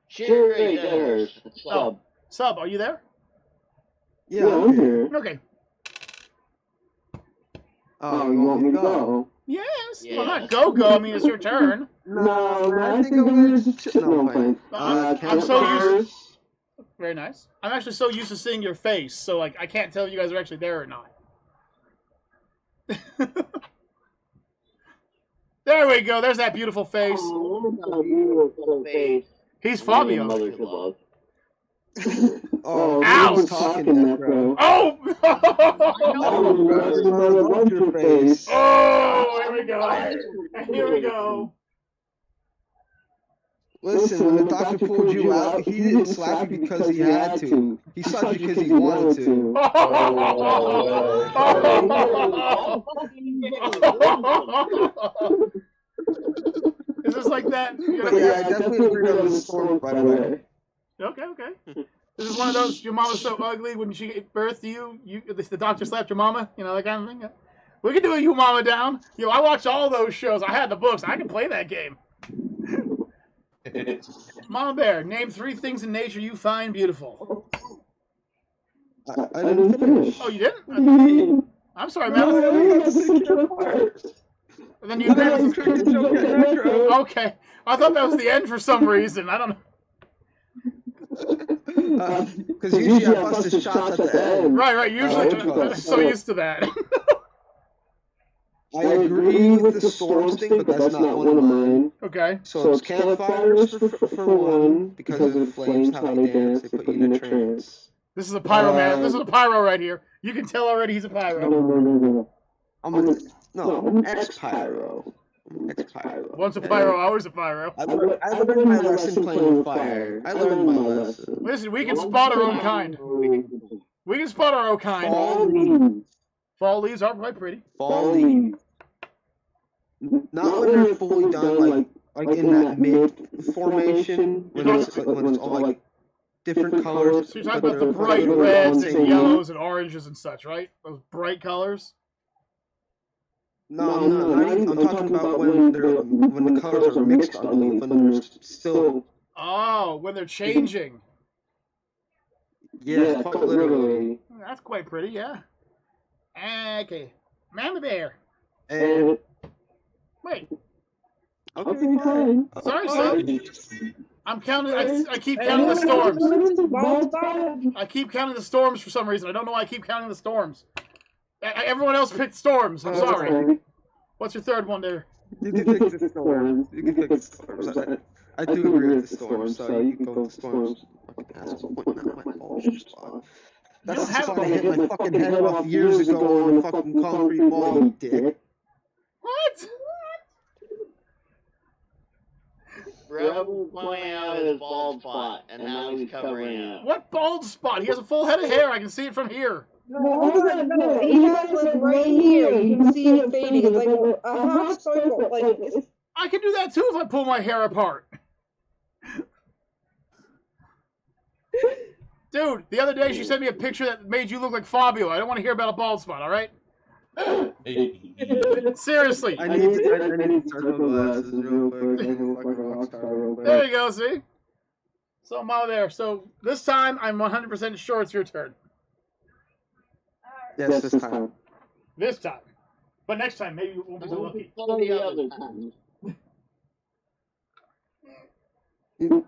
Sure, there's Oh, Sub, are you there? Yeah, I'm here. Okay. Oh, you want me to go? Yes. Yeah. Well, not go. I mean, it's your turn. No, I think I'm gonna just chill. No, I'm playing. I'm so used. Very nice. I'm actually so used to seeing your face, so like I can't tell if you guys are actually there or not. There we go. There's that beautiful face. He's Fabio. Oh, Ow! who's talking that, bro? Oh! I love your face. Oh! Here we go. Here we go. Listen, when the doctor pulled you out, he didn't slap you because he had to. He slapped you because he wanted to. Is this like that? But yeah, I definitely agree on the storm, by the way. Okay, okay. This is one of those, your mama's so ugly when she gave birth to you, the doctor slapped your mama, you know, that kind of thing. We can do a You Mama Down. I watch all those shows. I had the books. I can play that game. Mama Bear, name 3 things in nature you find beautiful. I didn't finish. Oh, you didn't? I'm sorry, man. Then you okay. I thought that was the end for some reason. I don't know. Because usually I bust the shots at the end. Right. Usually, I'm so used to that. I agree with the storms thing, but that's not one of mine. Okay. So it's campfires for one, because of the flames, how they dance, they put you in a trance. This is a pyro, man. This is a pyro right here. You can tell already he's a pyro. No. I'm an ex-pyro. Once a pyro, always a pyro. I learned my lesson playing with fire. I learned my lesson. Listen, we can spot our own kind. We can spot our own kind. Fall leaves are quite pretty. Fall leaves. Not when they're fully done, like in that mid formation, when it's all like different colors. So you're talking about the bright reds and yellows and oranges and such, right? Those bright colors. No, I'm talking about when the colors are mixed underneath, when they're still. Oh, when they're changing. Yeah, quite literally. That's quite pretty, yeah. Okay, Mama Bear. And wait. Okay, fine. Sorry, son. I'm counting. I keep counting the storms. I keep counting the storms for some reason. I don't know why I keep counting the storms. Everyone else picked storms. I'm sorry. What's your third one there? You can pick the storms. I do agree with the storms, so you can go with the storms. That's the spot I hit my fucking head off years ago on a fucking concrete wall, you dick. What? Rebel pointing out his bald spot, and now he's covering it. What bald spot? He has a full head of hair. I can see it from here. No, he has like right here. You can see it fading. It's like a half circle. Like I can do that too if I pull my hair apart. Dude, the other day she sent me a picture that made you look like Fabio. I don't want to hear about a bald spot, all right? Seriously. I need circle glasses real quick. I can look like a rock star real quick. There you go, see? So I'm out there. So this time, I'm 100% sure it's your turn. Yes, this time. This time. But next time, maybe you won't be so lucky. All the other times. You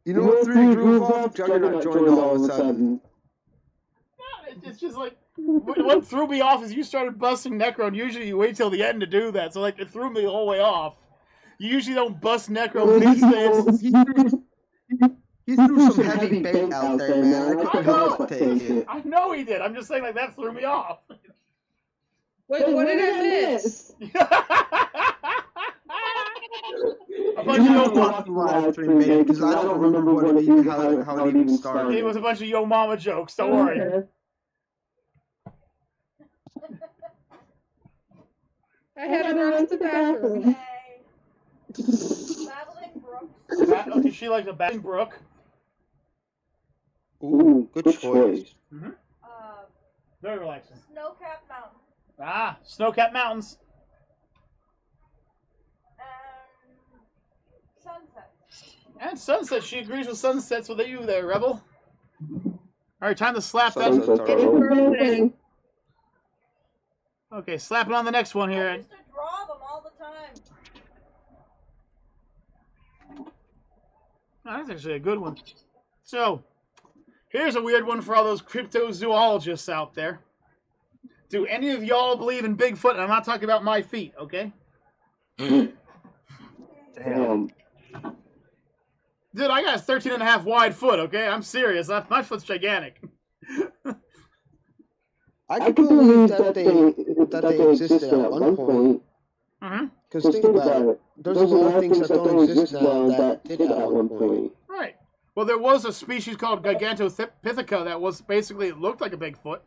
know what threw your groove off? Juggernaut joined all of a sudden. It's just like, what threw me off is you started busting Necro, and usually you wait till the end to do that. So, like, it threw me the whole way off. You usually don't bust Necro mid-phase. He threw some heavy bait out there, man. I couldn't help but take it. I know he did. I'm just saying, like, that threw me off. Wait, what did I miss? A bunch of live stream bait because I don't remember what it even, how it even started. It was a bunch of Yo Mama jokes. Don't worry. I had to run to the bathroom. Battling Brooks. Okay, she likes a Battling Brook. Ooh, good choice. Mm-hmm. Very relaxing. Snow-capped mountain. Ah, snow-capped mountains. Sunset. And sunset. She agrees with sunsets with you there, Rebel. All right, time to slap that. Okay, slap it on the next one I here. used to draw them all the time. Oh, that's actually a good one. So, here's a weird one for all those cryptozoologists out there. Do any of y'all believe in Bigfoot? And I'm not talking about my feet, okay? Damn. Dude, I got a 13.5 wide foot, okay? I'm serious. My foot's gigantic. I could believe that they existed at one point. Because think about it. There's a lot of things that don't exist now that did at one point. Right. Well, there was a species called Gigantopithecus that was basically, it looked like a Bigfoot.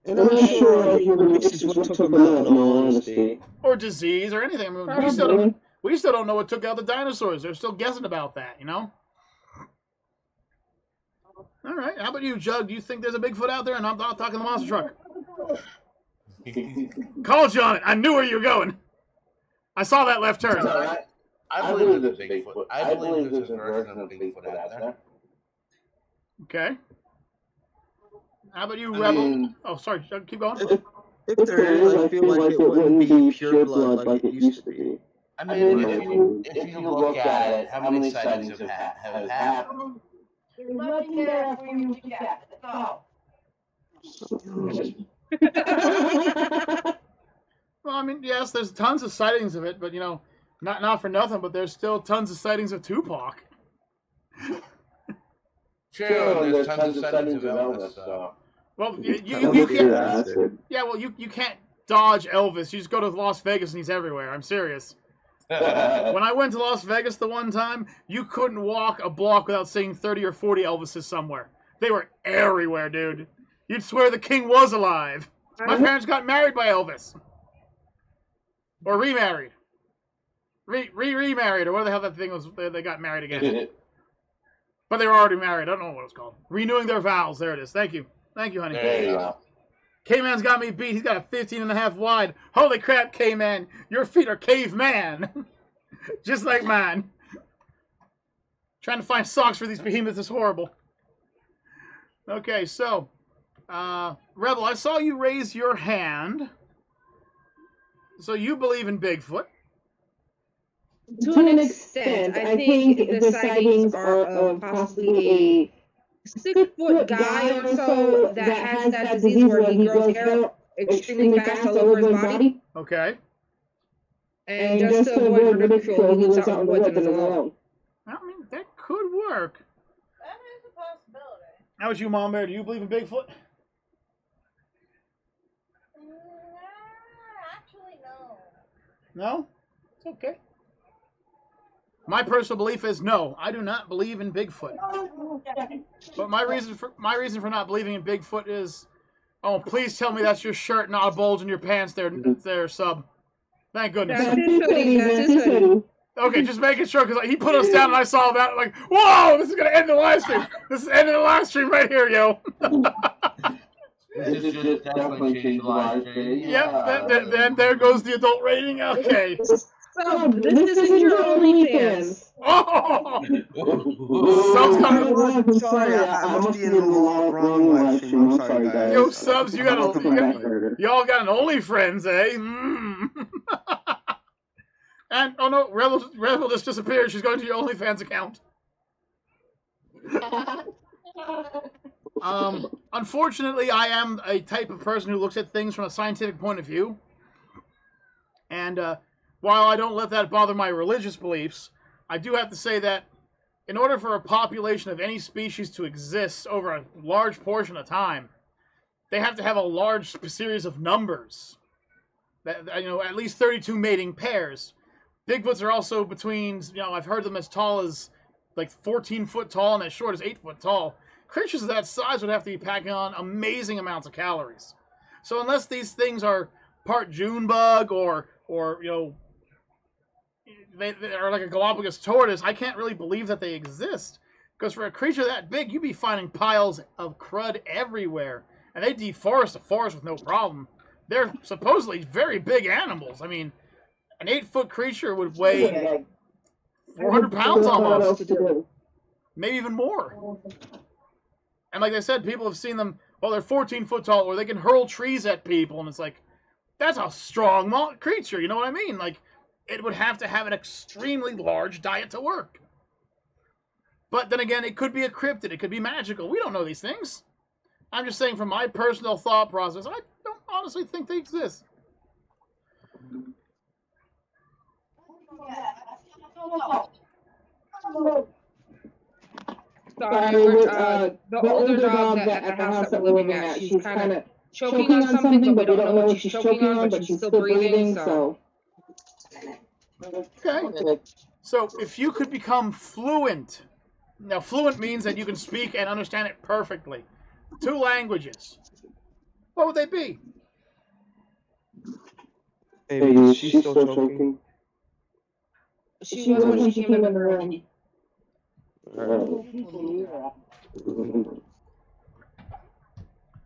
And I'm not sure other human races what took them out, in all honesty. Or disease or anything. I mean, we still don't know what took out the dinosaurs. They're still guessing about that, you know? All right. How about you, Jug? Do you think there's a Bigfoot out there? And I'm not talking the monster truck. Called you on it. I knew where you were going. I saw that left turn. I believe there's a Bigfoot. I believe there's a version of Bigfoot out there. Okay. How about you, Rebel? Oh, sorry. Jug, keep going. If there is, I feel like it wouldn't be pure blood like it used to be. I mean, if you look at it, how many sightings have happened? There's nothing there for you to get. That's all. Well, I mean, yes, there's tons of sightings of it, but, you know, not for nothing, but there's still tons of sightings of Tupac. Sure, there's tons of sightings of Elvis, so. Well, you can't. Yeah, well, you can't dodge Elvis. You just go to Las Vegas and he's everywhere. I'm serious. When I went to Las Vegas the one time, you couldn't walk a block without seeing 30 or 40 Elvises somewhere. They were everywhere, dude. You'd swear the king was alive. My parents got married by Elvis. Or remarried. Remarried, or whatever the hell that thing was. They got married again. But they were already married. I don't know what it's called. Renewing their vows. There it is. Thank you. Thank you, honey. There you go. K-Man's got me beat. He's got a 15.5 wide. Holy crap, K-Man. Your feet are caveman. Just like mine. Trying to find socks for these behemoths is horrible. Okay, so. Rebel, I saw you raise your hand. So you believe in Bigfoot. To an extent, I think the sightings are of possibly a 6-foot guy or so that has that disease where he grows hair extremely fast all over his body. Okay. And just to avoid ridicule, he lives out in the woods and is alone. I mean, that could work. That is a possibility. How about you, Mom Bear? Do you believe in Bigfoot? Actually, no. No? It's okay. My personal belief is no. I do not believe in Bigfoot. But my reason for not believing in Bigfoot is, oh, please tell me that's your shirt, not a bulge in your pants there, sub. Thank goodness. That's his hoodie. That's his hoodie. Okay, just making sure, because he put us down and I saw that, like, whoa, this is going to end the live stream. This is ending the live stream right here, yo. This is just definitely changed lives. Yep, then there goes the adult rating. Okay. So, this isn't your OnlyFans. Oh! Subs got I'm sorry, I must be in the wrong live stream. I'm sorry, guys. Yo, Subs, I'll come back later. y'all got an OnlyFriends, eh? Mm. And oh no, Rebel just disappeared. She's going to your OnlyFans account. Unfortunately, I am a type of person who looks at things from a scientific point of view. And while I don't let that bother my religious beliefs, I do have to say that in order for a population of any species to exist over a large portion of time, they have to have a large series of numbers. That, at least 32 mating pairs. Bigfoots are also between, I've heard them as tall as like 14 foot tall and as short as 8 foot tall. Creatures of that size would have to be packing on amazing amounts of calories. So unless these things are part June bug or they are like a Galapagos tortoise, I can't really believe that they exist. Because for a creature that big, you'd be finding piles of crud everywhere. And they deforest a forest with no problem. They're supposedly very big animals. I mean, an 8-foot creature would weigh 400 pounds almost. Maybe even more. And like I said, people have seen them, they're 14 foot tall, or they can hurl trees at people. And it's like, that's a strong creature, you know what I mean? Like, it would have to have an extremely large diet to work. But then again, it could be a cryptid. It could be magical. We don't know these things. I'm just saying from my personal thought process, I don't honestly think they exist. Sorry, the older dog at the house that we're living at, she's kind of choking on something, but we don't know what she's choking on, but she's still breathing, so. Okay. So if you could become fluent, now fluent means that you can speak and understand it perfectly. 2 languages. What would they be? Hey, she's still choking. She was when she came in the room.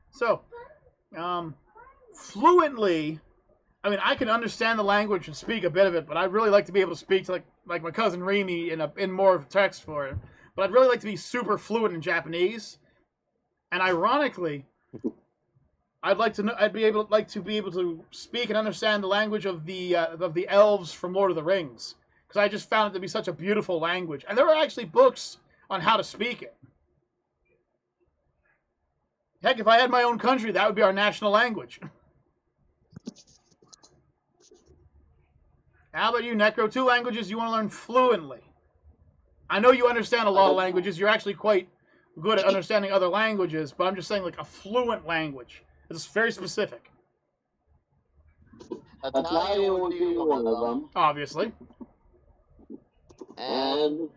So, fluently, I mean, I can understand the language and speak a bit of it, but I'd really like to be able to speak to like my cousin Remy in more of text for it. But I'd really like to be super fluent in Japanese. And ironically, I'd be able to speak and understand the language of the elves from Lord of the Rings, because I just found it to be such a beautiful language. And there are actually books on how to speak it. Heck, if I had my own country, that would be our national language. How about you, Necro? 2 languages you want to learn fluently. I know you understand a lot of languages. You're actually quite good at understanding other languages, but I'm just saying like a fluent language. It's very specific. Italian would be one of them. Obviously. And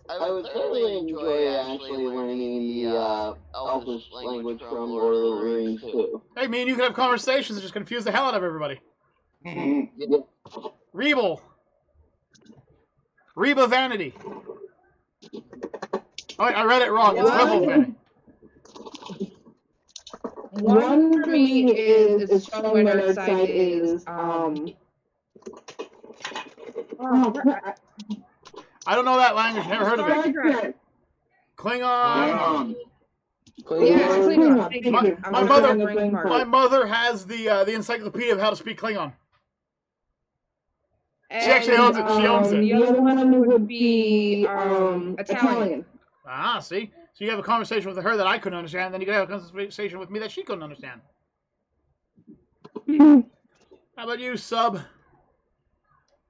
I would thoroughly enjoy actually learning the Elvish language from Lord of the Rings too. Hey, me and you can have conversations that just confuse the hell out of everybody. Rebel. Reba Vanity. Oh, I read it wrong. It's Rebel Vanity. One for me is showing my nerd side is I don't know that language. Never heard of it. Klingon. Yeah, Klingon. My mother has the encyclopedia of how to speak Klingon. She actually owns it. She owns it. The other one would be Italian. Ah, see? So you have a conversation with her that I couldn't understand, then you can have a conversation with me that she couldn't understand. How about you, Sub?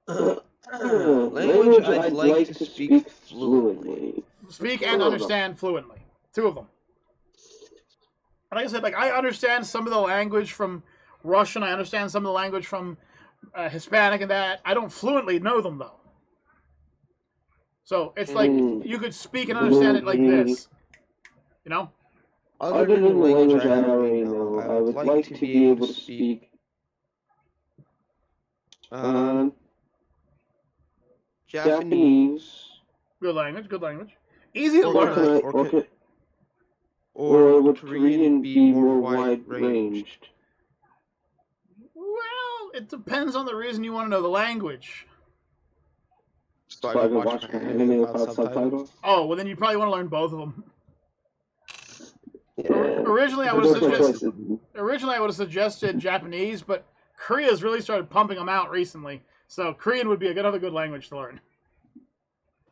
Language I'd like to speak fluently. Speak and understand fluently. 2 of them. And like I said, I understand some of the language from Russian. I understand some of the language from Hispanic and that. I don't fluently know them, though. So it's like you could speak and understand it like this. You know? Other than the language I already know, I would like to be able to speak Japanese. Good language. Easy to learn. Or would Korean be more wide-ranged? Well, it depends on the reason you want to know the language. So I could watch my anime without subtitles? Oh, well then you probably want to learn both of them. Yeah. Originally, I would have suggested Japanese, but Korea's really started pumping them out recently. So Korean would be another good language to learn.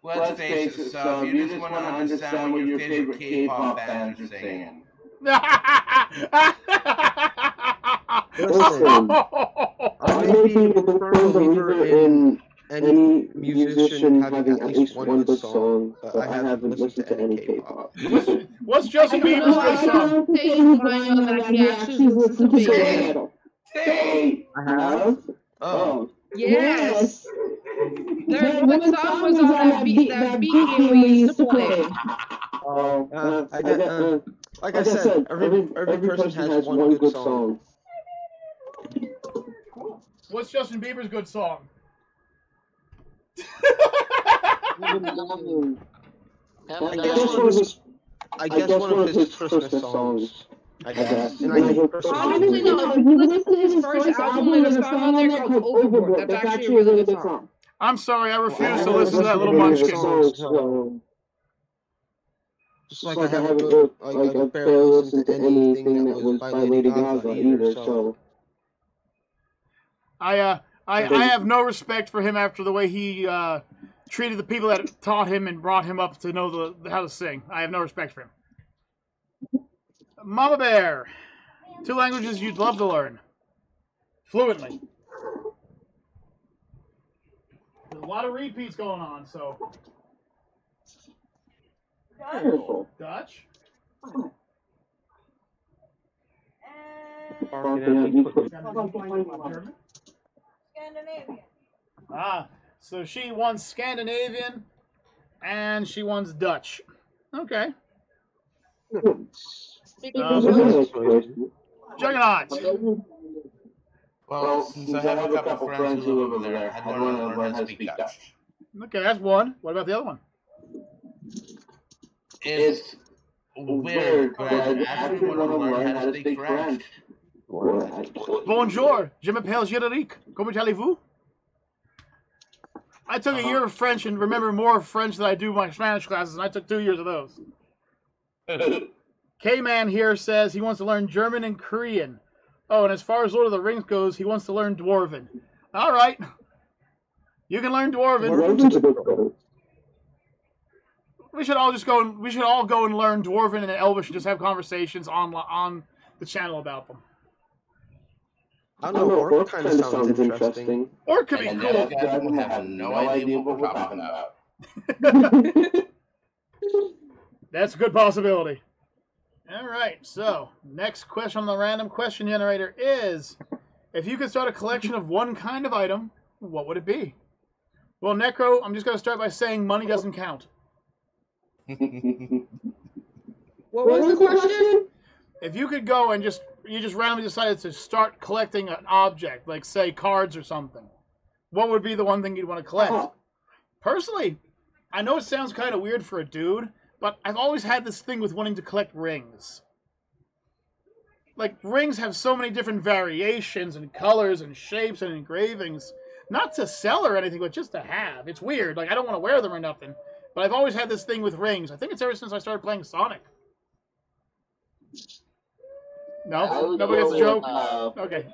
Let's face it, so if you just want to understand what your favorite K-pop bands are singing. Listen, I may be a firm believer in any musician having at least one good song, but I haven't listened to any K-pop. What's Justin Bieber's good song? He actually listens to Big. I have? Oh. Yes. What song was on that beat game we used to play? Like I said, every person has one good song. What's Justin Bieber's good song? I guess one of his Christmas songs. I guess. Honestly, no. If you listen to his first album, there's a song on there called Overboard. That's actually a really good song. I'm sorry, I refuse to listen to that little munchkin. Just like I haven't barely listened to anything that was by Lady Gaga either, so. I have no respect for him after the way he treated the people that taught him and brought him up to know how to sing. I have no respect for him. Mama Bear, 2 languages you'd love to learn fluently. There's a lot of repeats going on, so. Dutch. Scandinavian. So she wants Scandinavian, and she wants Dutch. Okay. Juggernaut. Well, since I have a couple friends who live over there, I'd want to learn how to speak Dutch. Okay, that's one. What about the other one? It's weird, but I actually want to learn how to speak French. Bonjour, je m'appelle Gédéric. Comment allez-vous? I took a year of French and remember more French than I do my Spanish classes, and I took 2 years of those. K-Man here says he wants to learn German and Korean. Oh, and as far as Lord of the Rings goes, he wants to learn Dwarven. All right. You can learn Dwarven. We should all go and learn Dwarven and Elvish and just have conversations on the channel about them. I don't know, Orc kind of sounds interesting. Orc could be And cool. those guys will have no idea what we're talking about. That's a good possibility. All right, so next question on the random question generator is, if you could start a collection of one kind of item, what would it be? Well, Necro, I'm just going to start by saying money doesn't count. What was the question? If you could go and you just randomly decided to start collecting an object, like say cards or something, what would be the one thing you'd want to collect? Personally, I know it sounds kind of weird for a dude, but I've always had this thing with wanting to collect rings. Like, rings have so many different variations and colors and shapes and engravings. Not to sell or anything, but just to have. It's weird. Like, I don't want to wear them or nothing. But I've always had this thing with rings. I think it's ever since I started playing Sonic. No? Nobody gets the joke? Okay.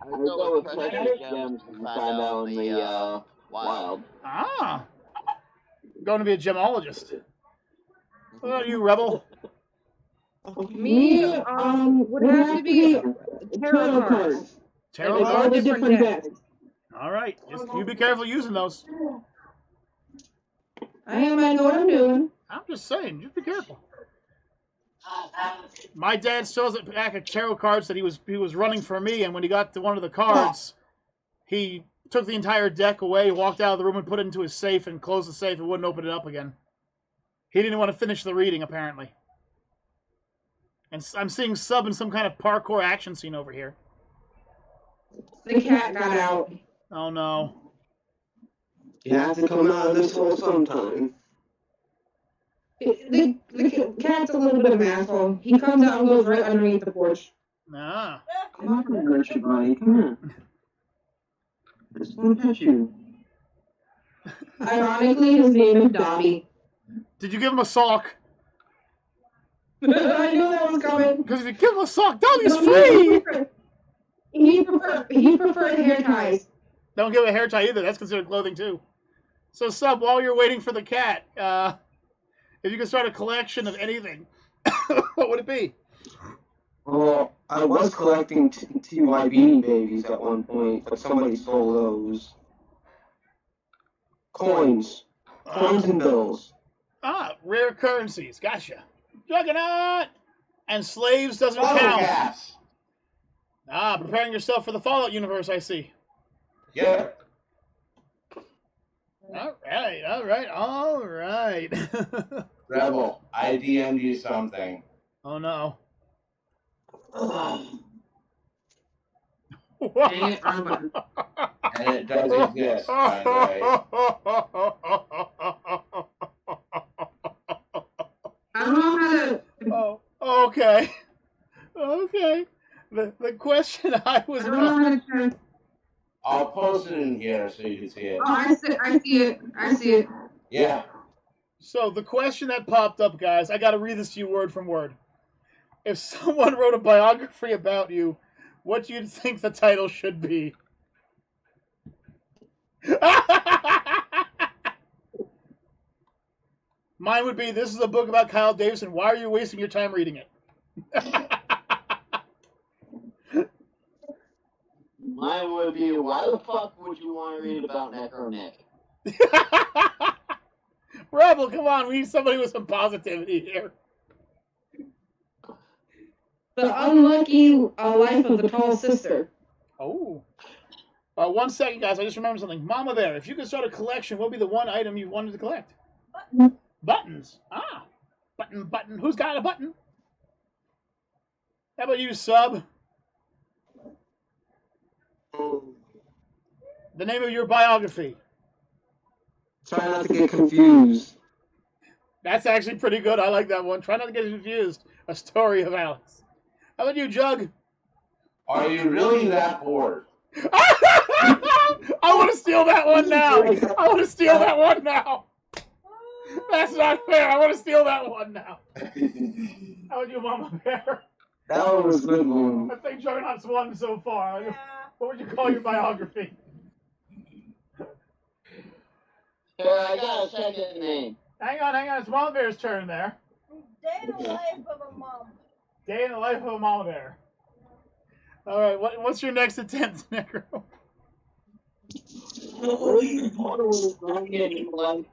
I would go with precious gems and find out in the wild. Ah. Going to be a gemologist. What about you, Rebel? Me, would have to be tarot cards. Tarot All cards? the different decks. All right. Just you be careful using those. I know what I'm doing. I'm just saying, just be careful. My dad still has a pack of tarot cards that he was running for me, and when he got to one of the cards, he took the entire deck away, walked out of the room, and put it into his safe, and closed the safe and wouldn't open it up again. He didn't want to finish the reading, apparently. And I'm seeing Sub in some kind of parkour action scene over here. The cat got out. Oh no. You have to come out of this hole sometime. The cat's a little bit of an asshole. He comes out and goes right underneath the porch. Ah. I'm not gonna hurt you, buddy. Come here. Just want to pet you. Ironically, his name is Dobby. Did you give him a sock? I knew that was coming. Because if you give him a sock, Dobby's free! He preferred hair ties. Don't give him a hair tie either. That's considered clothing, too. So, Sub, while you're waiting for the cat, if you could start a collection of anything, what would it be? Well, I was collecting TY Beanie Babies at one point, but somebody stole those. Coins and bills. Ah, rare currencies. Gotcha. Juggernaut! And slaves doesn't Oh, count. gas. Ah, preparing yourself for the Fallout universe, I see. Yeah. All right. Rebel, I DM'd you something. Oh, no. Dang it, wrong button. And it does exist, by the way. I don't know how to. Oh, okay. Okay. The question I was I don't know how to turn. I'll post it in here so you can see it. Oh, I see it. Yeah. So the question that popped up, guys, I got to read this to you word from word. If someone wrote a biography about you, what do you think the title should be? Mine would be, this is a book about Kyle Davison. Why are you wasting your time reading it? Mine would be, why the fuck would you want to read about Necro Nick? Rebel, come on. We need somebody with some positivity here. The unlucky life of the tall sister. Oh. 1 second, guys. I just remembered something. Mama Bear, if you could start a collection, what would be the one item you wanted to collect? Buttons. Ah. Button. Who's got a button? How about you, Sub? The name of your biography. Try not to get confused. That's actually pretty good. I like that one. Try not to get confused. A story of Alex. How about you, Jug? Are you really that bored? I want to steal that one now. That's not fair. I want to steal that one now. How about you, Mama Bear? That one was a good one. I think Juggernaut's won so far. Yeah. What would you call your biography? Here, I got a second name. Hang on. It's Mama Bear's turn there. Day in the life of a mom. Day in the life of a Mama Bear. All right, what's your next attempt, Necro?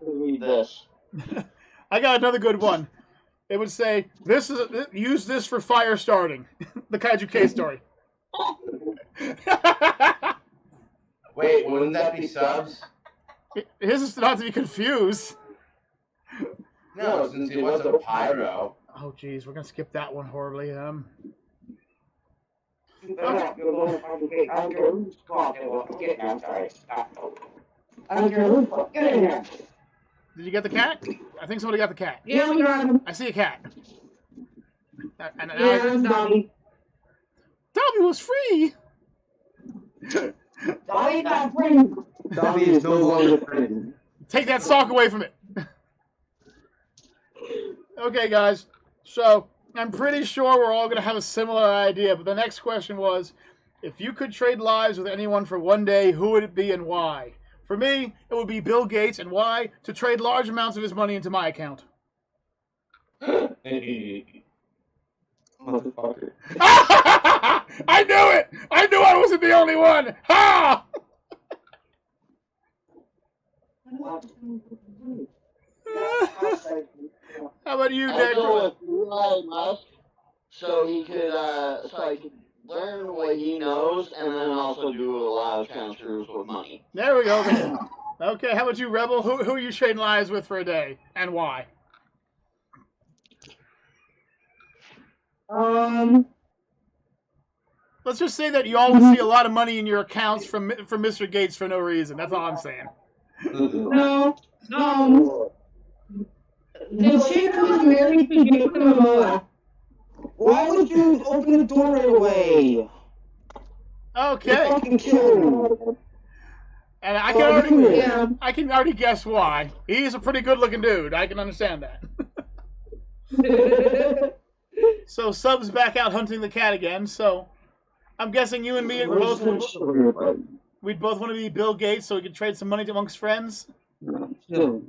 Read this. I got another good one. It would say, use this for fire starting. The Kaiju K story. Wait, wouldn't that be subs? His is not to be confused. No, since he was a pyro. Oh, geez, we're going to skip that one horribly. Did you get the cat? I think somebody got the cat. Yeah, we got him. I see a cat. Yeah, that's Dobby. Dobby was free. Dobby's not free. Dobby is no longer friend. Take that sock away from it. Okay, guys. So, I'm pretty sure we're all going to have a similar idea, but the next question was, if you could trade lives with anyone for one day, who would it be and why? For me, it would be Bill Gates, and why? To trade large amounts of his money into my account. Motherfucker. I knew it! I knew I wasn't the only one! Ha! How about you, I'll go Necro? with Elon Musk, so I could learn what he knows, and then also do a lot of transfers with money. There we go. Okay, how about you, Rebel? Who are you trading lives with for a day, and why? Let's just say that you all would see a lot of money in your accounts from Mr. Gates for no reason. That's all I'm saying. No. The chick who's married to Jason Momoa. Why would you open the door right away? Okay. Fucking kill him. And I can already guess why. He's a pretty good-looking dude. I can understand that. So Sub's back out hunting the cat again. So I'm guessing you and me we'd both want to be Bill Gates so we could trade some money amongst friends. Chill.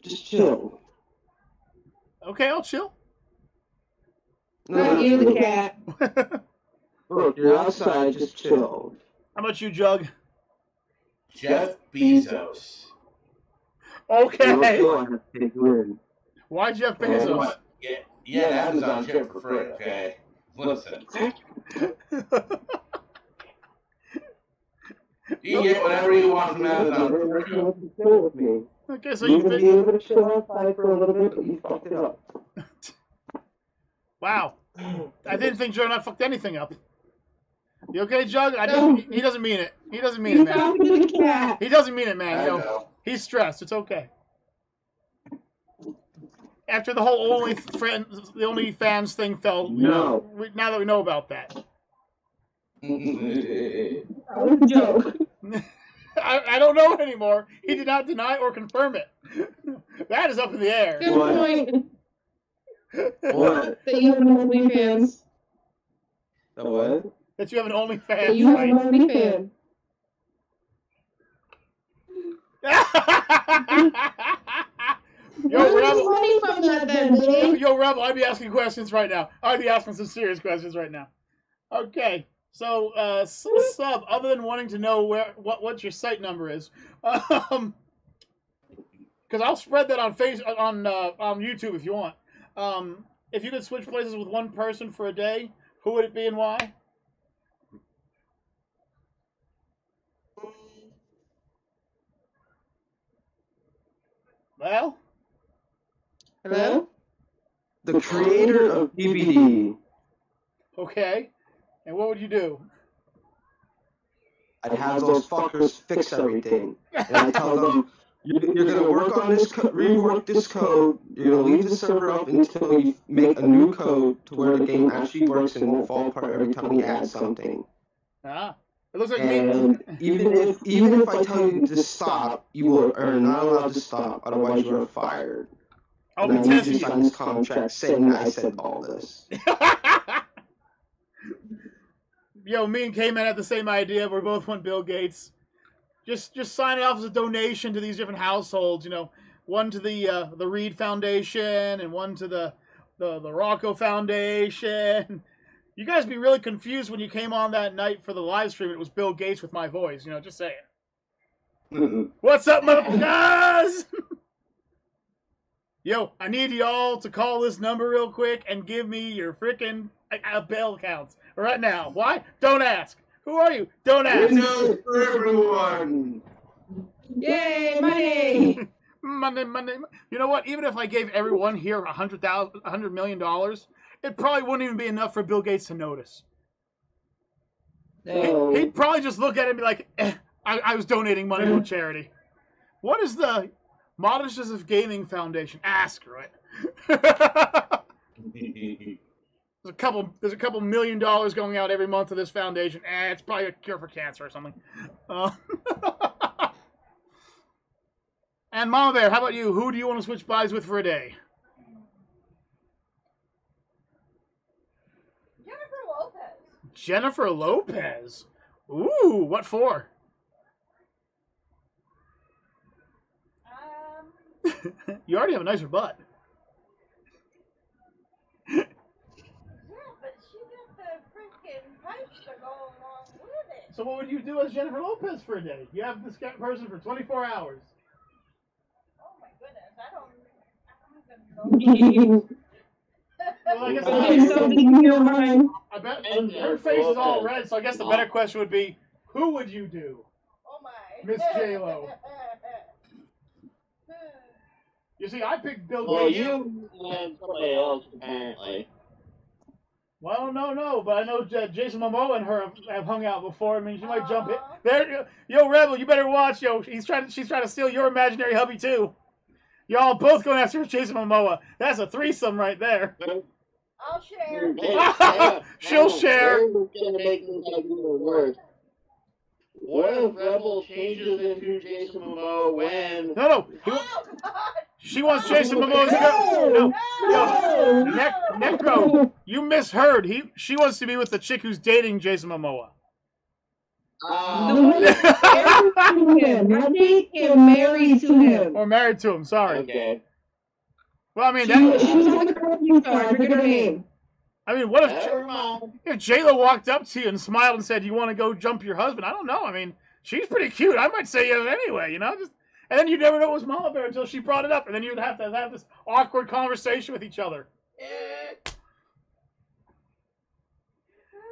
Just chill. Okay, I'll chill. Not you, the cat. Look, you're outside, just chill. How about you, Jug? Jeff Bezos. Okay. Why Jeff Bezos? Yeah, Amazon ship for free, okay? Listen. You get whatever you want from Amazon for free. Okay, so you can be able to chill outside for a little bit, but you fucked it up. Wow. I didn't think Joe not fucked anything up. You okay, Jug? He doesn't mean it. He doesn't mean it, man. He doesn't mean it, man. You know, he's stressed. It's okay. After the whole OnlyFans thing fell, now that we know about that. That was a joke. I don't know anymore. He did not deny or confirm it. That is up in the air. Good point. What? That you have an OnlyFans. The what? That you have an OnlyFans. That you have an OnlyFans. Yo, Rebel, I'd be asking questions right now. I'd be asking some serious questions right now. Okay, so Sub, other than wanting to know what your site number is, because I'll spread that on YouTube if you want. If you could switch places with one person for a day, who would it be and why? Well? Hello? The creator of DVD. Okay. And what would you do? I'd have those fuckers fix everything. And I tell them, you're going to work on this, rework this code, you're going to leave the server up until you make a new code to where the game actually works and won't fall apart every time you add something. Ah. It looks like and even if I tell you to stop, you are not allowed to stop, otherwise you are fired. I'll and be I need testing to sign this contract saying that I said all this. Yo, me and K-Man had the same idea. We both want Bill Gates. Just sign it off as a donation to these different households. You know, one to the Reed Foundation and one to the Rocco Foundation. You guys be really confused when you came on that night for the live stream. It was Bill Gates with my voice. You know, just saying. What's up, motherfuckers? Yo, I need y'all to call this number real quick and give me your freaking bill counts right now. Why? Don't ask. Who are you? Don't ask. Windows for everyone. Yay, money! Money. You know what? Even if I gave everyone here $100 million, it probably wouldn't even be enough for Bill Gates to notice. No. He'd probably just look at it and be like, I was donating money to a charity. What is the Modernist Gaming Foundation? Ask, right? There's a couple $1 million going out every month to this foundation. It's probably a cure for cancer or something. And Mama Bear, how about you? Who do you want to switch bodies with for a day? Jennifer Lopez. Ooh, what for? You already have a nicer butt. Yeah, but she got the freaking pipes to go along with it. So what would you do as Jennifer Lopez for a day? You have this person for 24 hours. Oh my goodness, I don't even know. Well, I guess I bet her face is all red, so I guess the better question would be, who would you do? Oh my. Miss J-Lo. You see, I picked Bill Well, Gates. you and somebody else, apparently. Well, no, but I know Jason Momoa and her have hung out before. I mean, she might jump in. There, yo, Rebel, you better watch, yo. She's trying to steal your imaginary hubby too. Y'all both going after Jason Momoa. That's a threesome right there. I'll share. She'll share. We're gonna make this idea work. What if Rebel changes into Jason Momoa when? No. Oh, God. She wants Jason Momoa's girl. No. Necro, you misheard. She wants to be with the chick who's dating Jason Momoa. Not married to him. Or married to him, sorry. Okay. Well, I mean, She was on the company star. I forget her name. I mean, what if J-Lo walked up to you and smiled and said, "You want to go jump your husband?" I don't know. I mean, she's pretty cute. I might say yes anyway, you know? And then you'd never know it was Mama Bear until she brought it up, and then you'd have to have this awkward conversation with each other.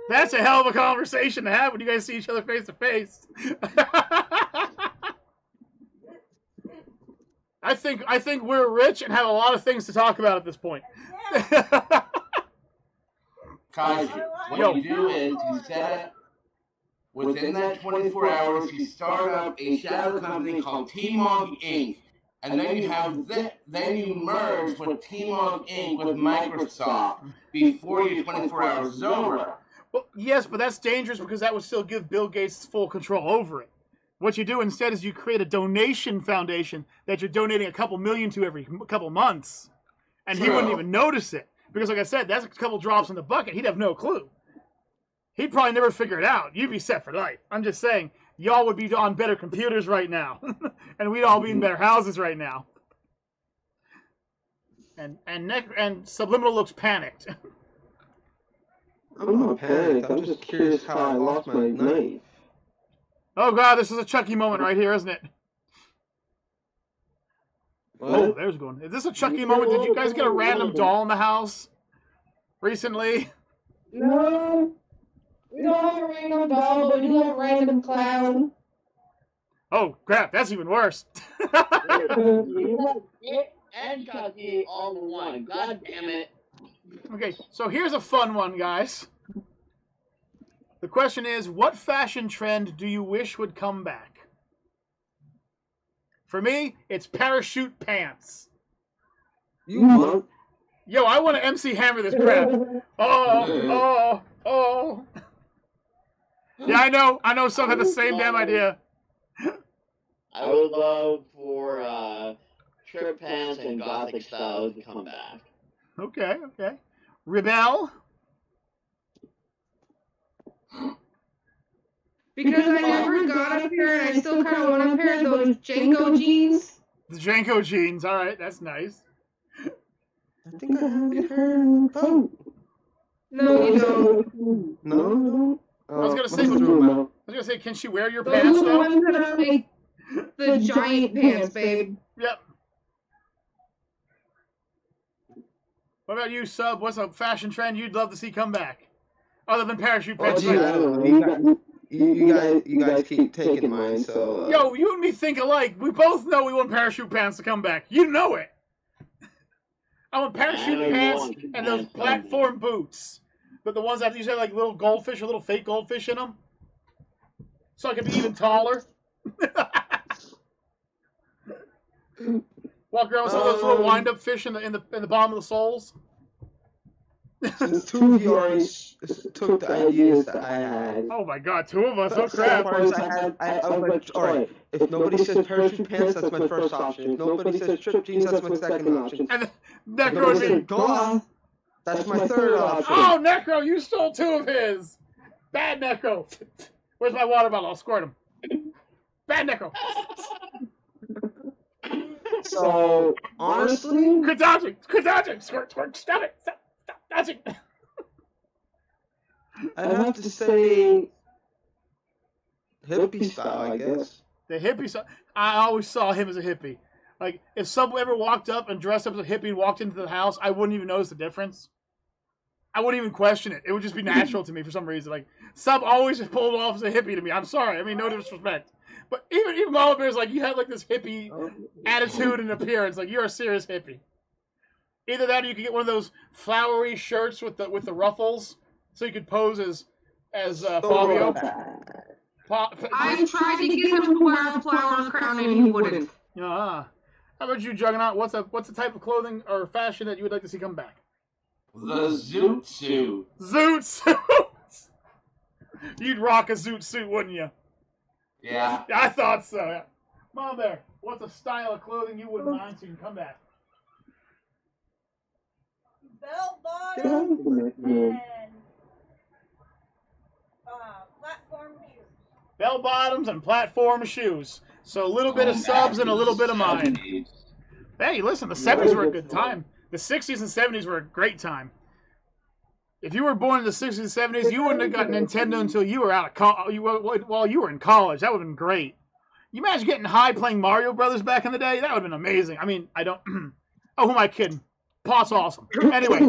That's a hell of a conversation to have when you guys see each other face to face. I think we're rich and have a lot of things to talk about at this point. Guys, what you do is you set up, within that 24 hours, you start up a shadow company called TMOG Inc. And then you merge with TMOG Inc. with Microsoft before your 24 hours is over. Well, yes, but that's dangerous because that would still give Bill Gates full control over it. What you do instead is you create a donation foundation that you're donating a couple million to every couple months. And he wouldn't even notice it. Because like I said, that's a couple drops in the bucket. He'd have no clue. He'd probably never figure it out. You'd be set for life. I'm just saying, y'all would be on better computers right now. And we'd all be in better houses right now. And Subliminal looks panicked. I'm not panicked. I'm just curious how I lost my knife. Oh God, this is a Chucky moment right here, isn't it? What? Oh, there's one. Is this a Chucky moment? Did you guys get a random doll in the house recently? No. We don't have a random doll, but we do have a random clown. Oh crap, that's even worse. And Chucky all in one. God damn it. Okay, so here's a fun one, guys. The question is, what fashion trend do you wish would come back? For me, it's parachute pants. You Yo, I want to MC Hammer this crap. Oh. Yeah, I know some have the same damn idea. I would love for trip pants and gothic styles to come back. Okay. Rebel? Because I never got a pair, and I still kind of want a pair of those Janko jeans. The Janko jeans, alright, that's nice. I think I have a pair of No, you don't. No? I was gonna say, can she wear your pants Those are the though? ones that are like the giant pants, babe. Yep. What about you, Sub? What's a fashion trend you'd love to see come back? Other than parachute pants. Gee, I don't know. You guys keep taking mine, so... Yo, you and me think alike. We both know we want parachute pants to come back. You know it. I want parachute pants and those platform boots. But the ones that usually have like little goldfish or little fake goldfish in them. So I can be even taller. Walk around with some of those little wind-up fish in the bottom of the soles. Since two of you already took the ideas that I had. Oh my god, two of us, oh crap. I was like, alright, if nobody says parachute pants, that's my first option. If nobody says trip jeans, that's my second option. And If Necro nobody me. says cloth, that's my third option. Oh, Necro, you stole two of his. Bad Necro. Where's my water bottle? I'll squirt him. Bad Necro. So, honestly... Quit dodging. Squirt, stop it. Stop dodging. I'd have to say... hippie style, I guess. The hippie style. I always saw him as a hippie. Like, if someone ever walked up and dressed up as a hippie and walked into the house, I wouldn't even notice the difference. I wouldn't even question it. It would just be natural to me for some reason. Like, Sub always just pulled off as a hippie to me. I'm sorry. I mean, no disrespect. But even Mama Bear's like, you have like this hippie attitude and appearance. Like, you're a serious hippie. Either that or you could get one of those flowery shirts with the ruffles so you could pose as Fabio. I tried to get him to wear a flower crown and he wouldn't. I How about you, Juggernaut? What's the type of clothing or fashion that you would like to see come back? The zoot suit. Zoot suit. You'd rock a zoot suit, wouldn't you? Yeah. I thought so. Yeah. Mom, there. What's a style of clothing you wouldn't mind so you can come back? Bell bottoms and platform shoes. Bell bottoms and platform shoes. So a little bit of subs and a little bit of mine. Hey, listen, the 70s were a good time. The 60s and 70s were a great time. If you were born in the 60s and 70s, you wouldn't have got Nintendo until you were out of while you were in college. That would have been great. You imagine getting high playing Mario Brothers back in the day? That would have been amazing. I mean, I don't... Oh, who am I kidding? Pot's awesome. Anyway.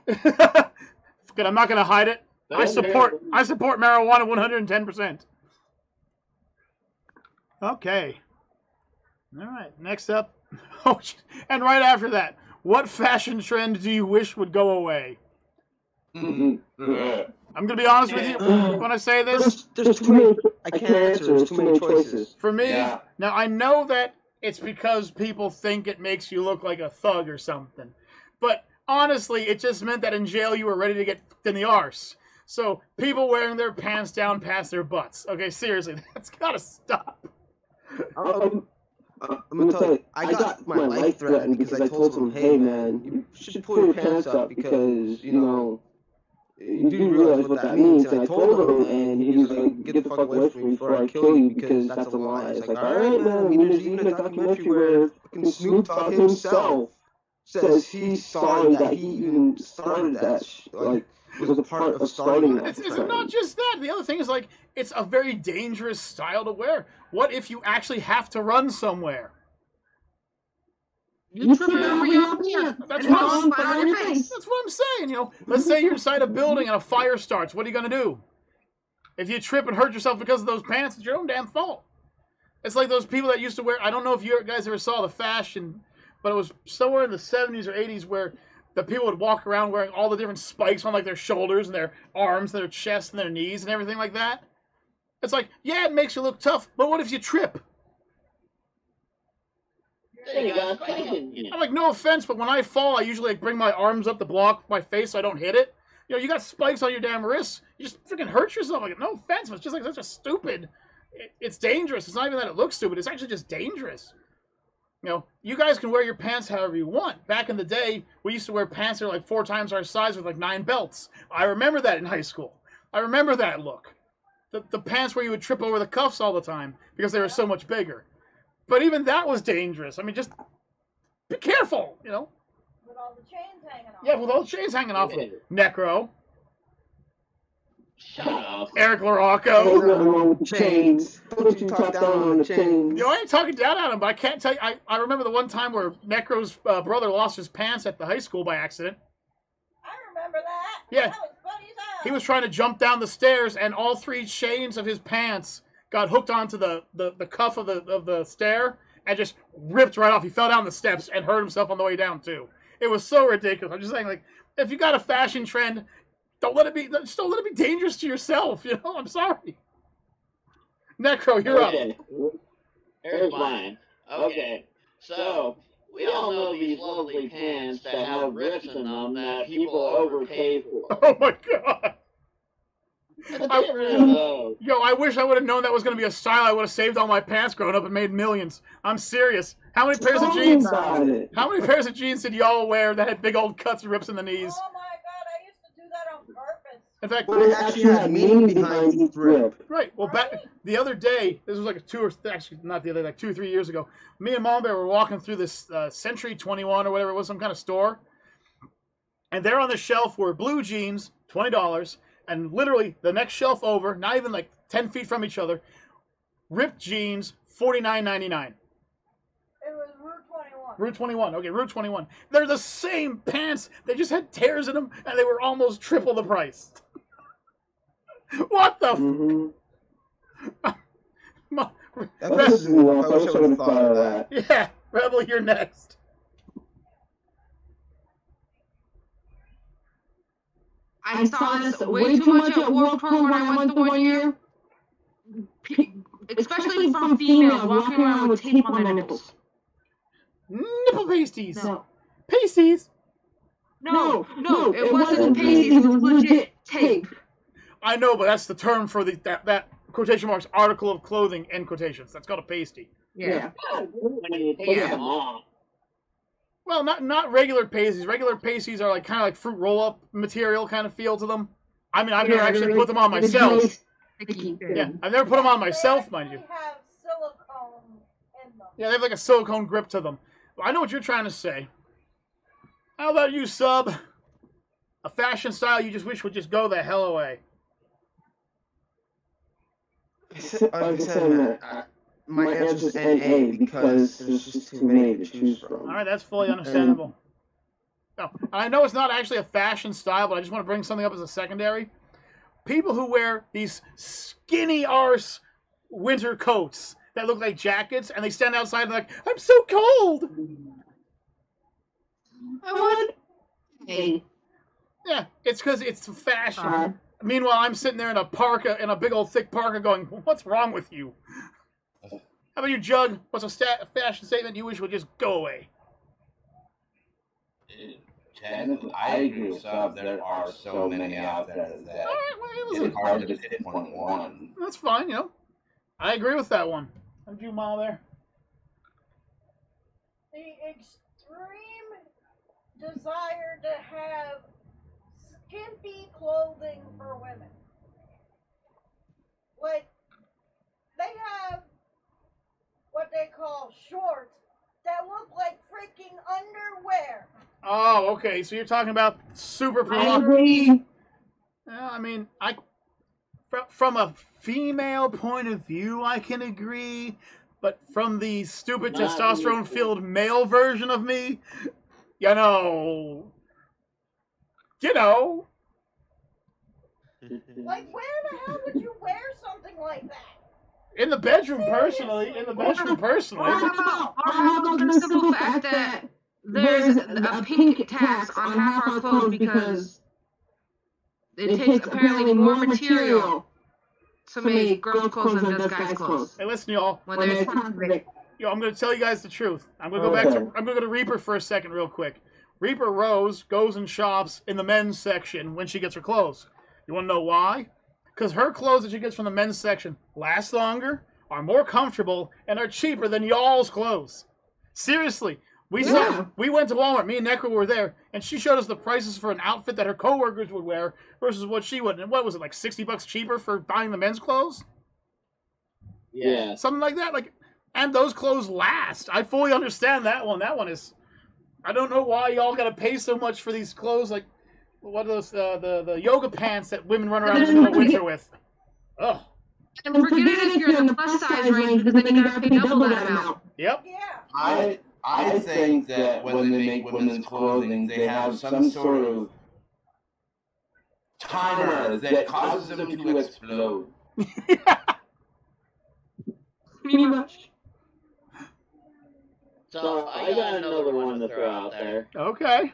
Good, I'm not going to hide it. I support marijuana 110%. Okay. All right, next up. Oh, and right after that, what fashion trend do you wish would go away? I'm going to be honest with you when I say this. There's too many. I can't answer. There's too many choices. For me, now I know that it's because people think it makes you look like a thug or something. But honestly, it just meant that in jail you were ready to get in the arse. So people wearing their pants down past their butts. Okay, seriously, that's got to stop. I'm gonna tell you, I got my life threatened because I told him, hey man, you should pull your pants up because, you know, you do realize what that means. And I told him, and he was like, get the fuck away from me before I kill you because that's a lie. It's like, alright man, I mean, there's even a documentary where fucking Snoop Dogg himself says he's sorry that he even started that, like, was a part of starting that. It's not just that. The other thing is, like, it's a very dangerous style to wear. What if you actually have to run somewhere? You trip over your pants. That's what I'm saying. You know, let's say you're inside a building and a fire starts. What are you going to do? If you trip and hurt yourself because of those pants, it's your own damn fault. It's like those people that used to wear, I don't know if you guys ever saw the fashion, but it was somewhere in the 70s or 80s where the people would walk around wearing all the different spikes on like their shoulders and their arms and their chest and their knees and everything like that. It's like, yeah, it makes you look tough, but what if you trip? I'm like, no offense, but when I fall, I usually like bring my arms up to block my face so I don't hit it. You know, you got spikes on your damn wrists. You just freaking hurt yourself. Like, no offense, but it's just like such a stupid. It's dangerous. It's not even that it looks stupid. It's actually just dangerous. You know, you guys can wear your pants however you want. Back in the day, we used to wear pants that were like 4 times our size with like 9 belts. I remember that in high school. I remember that look. The pants where you would trip over the cuffs all the time because they were so much bigger. But even that was dangerous. I mean, just be careful, you know. With all the chains hanging off. Yeah, with all the chains hanging off. Necro. Shut up. Eric LaRocco. Chains. Don't you talk down on the chains. You know, I ain't talking down on him, but I can't tell you. I remember the one time where Necro's brother lost his pants at the high school by accident. I remember that. Yeah. That was funny as hell. He was trying to jump down the stairs, and all 3 chains of his pants got hooked onto the cuff of the stair and just ripped right off. He fell down the steps and hurt himself on the way down too. It was so ridiculous. I'm just saying, like, if you got a fashion trend, don't let it be dangerous to yourself. You know, I'm sorry. Necro, you're up. Here's mine. Okay, so we all know these lovely pants that have rips in them that people overpay for. Oh my god. Yo, I wish I would have known that was going to be a style. I would have saved all my pants growing up and made millions. I'm serious. How many pairs of jeans? How many pairs of jeans did y'all wear that had big old cuts and rips in the knees? Oh my god, I used to do that on purpose. In fact, But it actually has meaning behind each rip. right. Well, back the other day, this was like not the other, like 2 or 3 years ago. Me and Mom Bear were walking through this Century 21 or whatever it was, some kind of store, and there on the shelf were blue jeans, $20. And literally, the next shelf over, not even like 10 feet from each other, ripped jeans, $49.99. It was Route 21. Route 21. Okay, Route 21. They're the same pants. They just had tears in them, and they were almost triple the price. What the? That pisses me off. I wish I would have thought of that. Yeah, Rebel, you're next. I saw this way too much at Warped Tour when I went the one year. Especially from females walking around with tape on their nipples. Nipple pasties. No. Pasties. No, it wasn't pasties. It was legit tape. I know, but that's the term for that quotation marks article of clothing end quotations. That's called a pasty. Yeah. When you take them off. Well, not regular pasties. Regular pasties are like kind of like fruit roll-up material kind of feel to them. I mean, I've never actually put them on myself. Yeah, I've never put them on myself, mind you. They have silicone in them. Yeah, they have like a silicone grip to them. Well, I know what you're trying to say. How about you, sub? A fashion style you just wish would just go the hell away. I'm saying that my answer is NA because there's just too many to choose from. All right, that's fully understandable. No, I know it's not actually a fashion style, but I just want to bring something up as a secondary. People who wear these skinny arse winter coats that look like jackets, and they stand outside and they're like, I'm so cold! I want. Hey. Yeah, it's because it's fashion. Meanwhile, I'm sitting there in a parka, in a big old thick parka going, what's wrong with you? How about you, Jug? What's a fashion statement you wish would just go away? Technically, I agree with Sub. There are so many out there that it's hard to pinpoint one. That's fine, you know. I agree with that one. How'd you, Mal, there? The extreme desire to have skimpy clothing for women. Like, they have what they call shorts that look like freaking underwear. Oh, okay. So you're talking about super I pro. agree. Yeah, I mean, from a female point of view, I can agree. But from the stupid testosterone-filled male version of me, you know. Like, where the hell would you wear something like that? In the bedroom, personally. In the bedroom, personally. How about the simple fact that there's a pink tax on half our clothes because it takes apparently more material to make girls' clothes than it does guys' clothes. Hey, listen, y'all. When there's conflict. Yo, I'm going to tell you guys the truth. I'm going to go to Reaper for a second real quick. Reaper Rose goes and shops in the men's section when she gets her clothes. You want to know why? Because her clothes that she gets from the men's section last longer, are more comfortable, and are cheaper than y'all's clothes. Seriously. We went to Walmart. Me and Necro were there, and she showed us the prices for an outfit that her coworkers would wear versus what she would. And what was it, like $60 cheaper for buying the men's clothes? Yeah. Something like that. And those clothes last. I fully understand that one. That one is. I don't know why y'all got to pay so much for these clothes. Like, what are those? The yoga pants that women run around in the middle of winter with. Ugh. And forget it if you're in the plus size range, because then you gotta pay double that amount. Yep. Yeah. I think that when they make women's clothing, they have some sort of timer that causes them to explode. Pretty much. So I got another one to throw out there. Okay.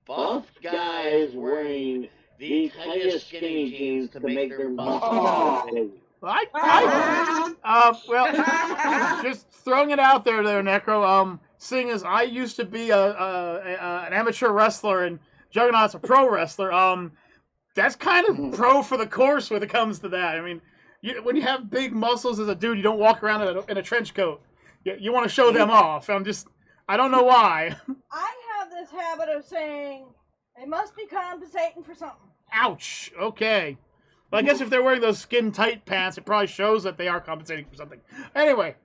Buff guys wearing the tightest skinny jeans to make their muscles. Well, just throwing it out there, Necro. Seeing as I used to be an amateur wrestler and Juggernaut's a pro wrestler, that's kind of pro for the course when it comes to that. I mean, when you have big muscles as a dude, you don't walk around in a trench coat. You want to show them off. I don't know why. I have this habit of saying they must be compensating for something. Ouch. Okay. Well, I guess if they're wearing those skin-tight pants, it probably shows that they are compensating for something. Anyway.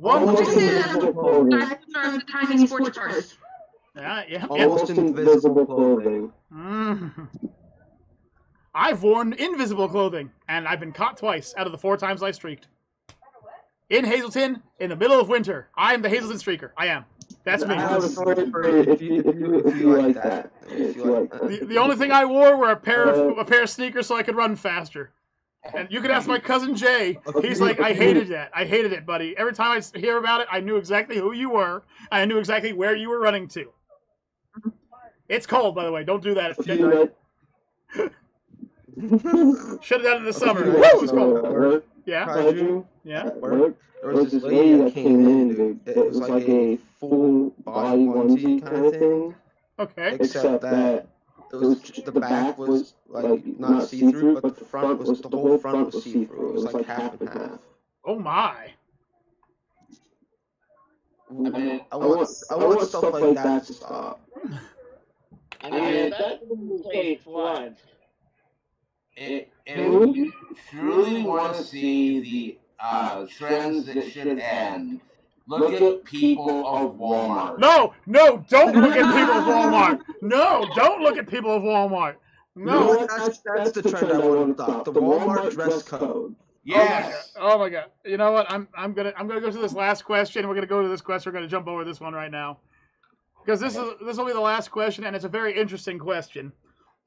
Just say that the tiny sports cars. Yeah. Almost invisible clothing. I've worn invisible clothing, and I've been caught twice out of the 4 times I streaked. In Hazleton, in the middle of winter. I'm the Hazleton streaker. I am. That's me. I have a story for you if you like that. The only thing I wore were a pair of sneakers so I could run faster. And you could ask my cousin Jay. He's like, I hated that. I hated it, buddy. Every time I hear about it, I knew exactly who you were. I knew exactly where you were running to. It's cold, by the way. Don't do that. Should have done it in the summer. Woo, it's cold. Yeah. Kaiju? Yeah. at work, there was this lady that came in, dude. It was like a full body onesie kind of thing, Okay. except that it was the back was like not see-through, but the front was the whole front was see-through. It was like half and half. Oh my. I want stuff like that to stop. I mean, that's stage one. If you truly want to see the trends that should end, look at people of Walmart. No, don't look at people of Walmart. No, don't look at people of Walmart. No. You know, that's the trend I want to stop. The Walmart dress code. Yes. Oh my god. You know what? I'm gonna go to this last question. We're gonna go to this question. We're gonna jump over this one right now. Because this will be the last question, and it's a very interesting question.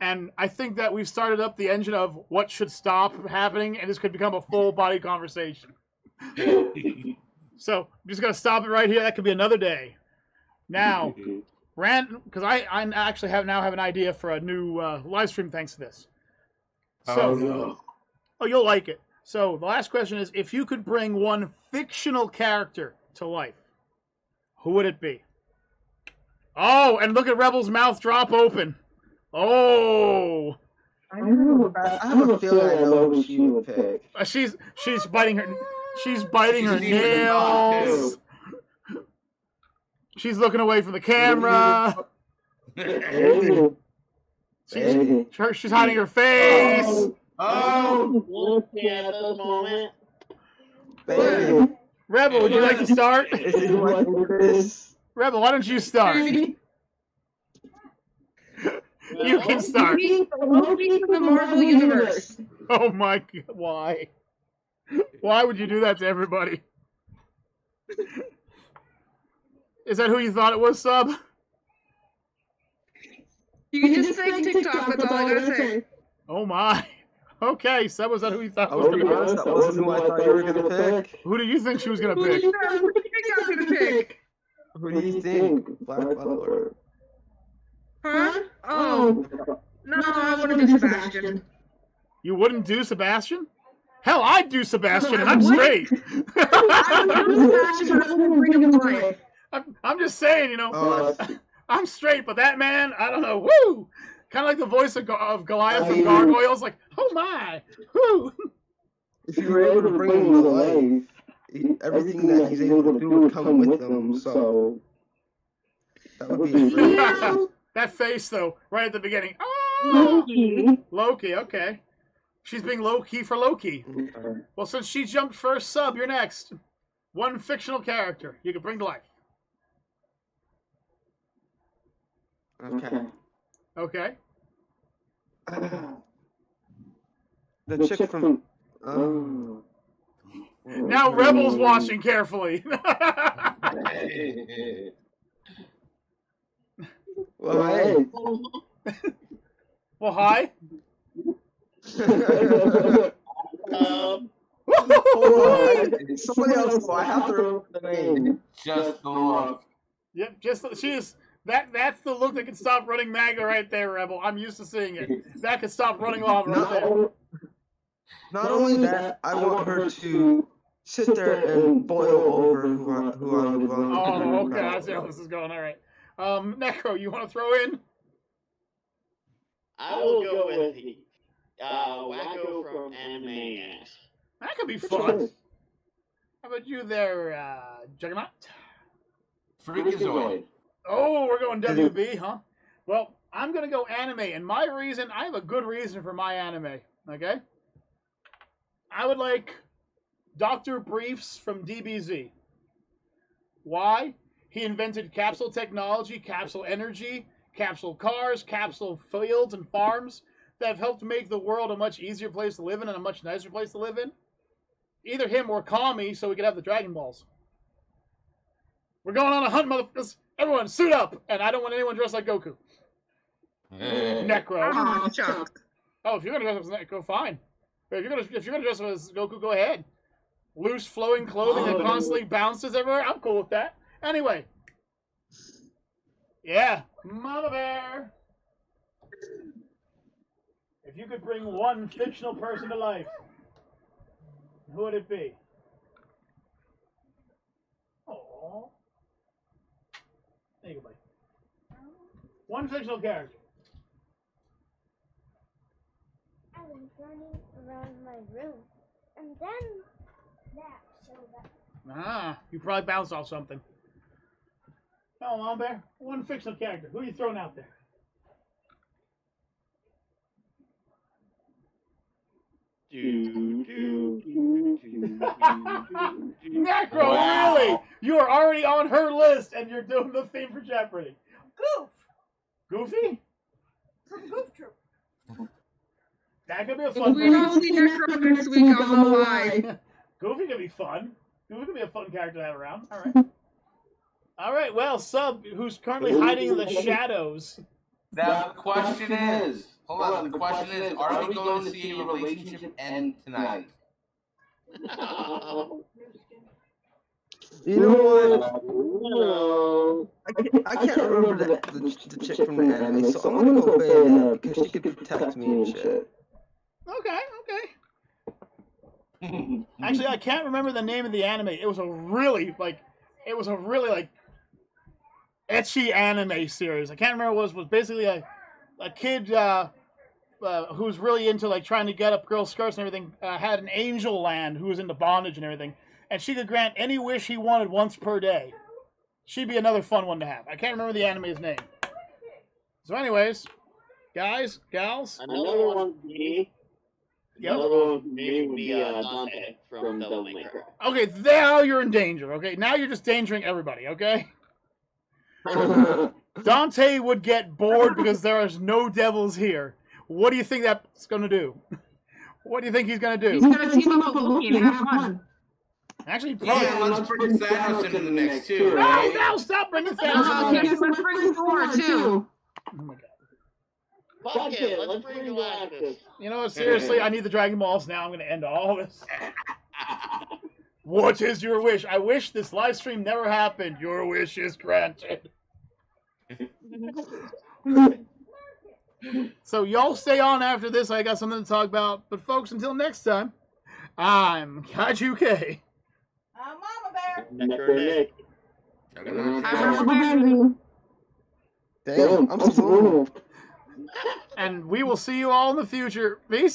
And I think that we've started up the engine of what should stop happening, and this could become a full body conversation. So I'm just gonna stop it right here. That could be another day. Now, because I actually now have an idea for a new live stream thanks to this. So, oh, you'll like it. So the last question is: if you could bring one fictional character to life, who would it be? Oh, and look at Rebel's mouth drop open. Oh. I have a feeling I know who she would pick. She's biting her nails. She's looking away from the camera. She's hiding her face. Oh, at this moment. Baby. Rebel, would you like to start? This? Rebel, why don't you start? You can start. Loki from the Marvel Universe. Oh my god, why? Why would you do that to everybody? Is that who you thought it was, Sub? You can just say TikTok, that's all I gotta say. Oh my. Okay, Sub, was that who you thought was That going to pick? wasn't who I thought you were going to pick. Who do you think she was going to pick? Who do you think I was gonna pick? Who do you think? Black Butler. Huh? Oh. No, I wouldn't do Sebastian. You wouldn't do Sebastian? Hell, I'd do Sebastian, and I'm straight. I would do Sebastian, but I wouldn't bring him to life. I'm just saying, you know, I'm straight, but that man, I don't know, woo! Kind of like the voice of Goliath from Gargoyles, like, oh my, woo! If you were able to bring him to life, everything that he's able to do would come with him, so that would be great. That face, though, right at the beginning. Oh! Loki, okay. She's being low-key for Loki. Well, since she jumped first, Sub, you're next. One fictional character you could bring to life. Okay. Okay. The chick from... Now Rebel's watching carefully. Well, hey. Well, hi. Somebody else. I have to remember the name. Just the look. Yep, that's the look that can stop running MAGA right there, Rebel. I'm used to seeing it. That can stop running lava right there. Not only that, I want her to sit there and boil over who I would want. Oh, okay. I see how this is going. All right. Necro, you want to throw in? I will go with the Wacko from Animaniacs. That could be fun. How about you there, Juggernaut? Freakazoid. Oh, we're going WB, huh? Well, I'm going to go anime, and my reason, I have a good reason for my anime, okay? I would like Dr. Briefs from DBZ. Why? He invented capsule technology, capsule energy, capsule cars, capsule fields and farms that have helped make the world a much easier place to live in and a much nicer place to live in. Either him or Kami so we could have the Dragon Balls. We're going on a hunt, motherfuckers. Everyone, suit up. And I don't want anyone dressed like Goku. Necro. Oh, if you're going to dress up as Necro, fine. But if you're gonna dress up as Goku, go ahead. Loose, flowing clothing that constantly bounces everywhere. I'm cool with that. Anyway. Yeah. Mama Bear. If you could bring one fictional person to life, who would it be? There you go, buddy. One fictional character. I was running around my room, and then that showed up. Ah, you probably bounced off something. Oh, Mom Bear, one fictional character. Who are you throwing out there? Necro, Wow. really? You are already on her list, and you're doing the theme for Jeopardy. Goof Goofy? from Goof Troop. That could be a If fun we don't see Necro next week, I'll know why. Goofy could be fun. Goofy could be a fun character to have around. All right. All right, well, Sub, who's currently hiding in the shadows. Now the question is, hold on. The question is, are we going to see a relationship end tonight? You know what? No. I can't remember the chick from the anime, so I'm gonna go Bayonetta because she could protect me and shit. Okay. Actually, I can't remember the name of the anime. It was a really ecchi anime series. I can't remember what it was basically a kid who's really into like trying to get up girls' skirts and everything. Had an angel land who was into bondage and everything, and she could grant any wish he wanted once per day. She'd be another fun one to have. I can't remember the anime's name. So, anyways, guys, gals. Another one for me. Yep. Another one for me would be Dante from Devil May Cry. Okay, now you're in danger. Okay, now you're just endangering everybody. Okay. Dante would get bored because there is no devils here. What do you think that's going to do? What do you think he's going to do? He's gonna team up with Loki and have fun. Actually, Yeah, probably. let's bring Thanos into the mix too, No, right? no, stop bringing Thanos No, into yes, this. let's bring Thor too. Oh my god. Fuck it, let's bring Galactus. You know what? Seriously, I need the Dragon Balls now. I'm going to end all this. What is your wish? I wish this live stream never happened. Your wish is granted. So y'all stay on after this. I got something to talk about. But folks, until next time, I'm Kaiju K. I'm Mama Bear. Necro Nick. Damn, I'm subliminal. And we will see you all in the future. Peace.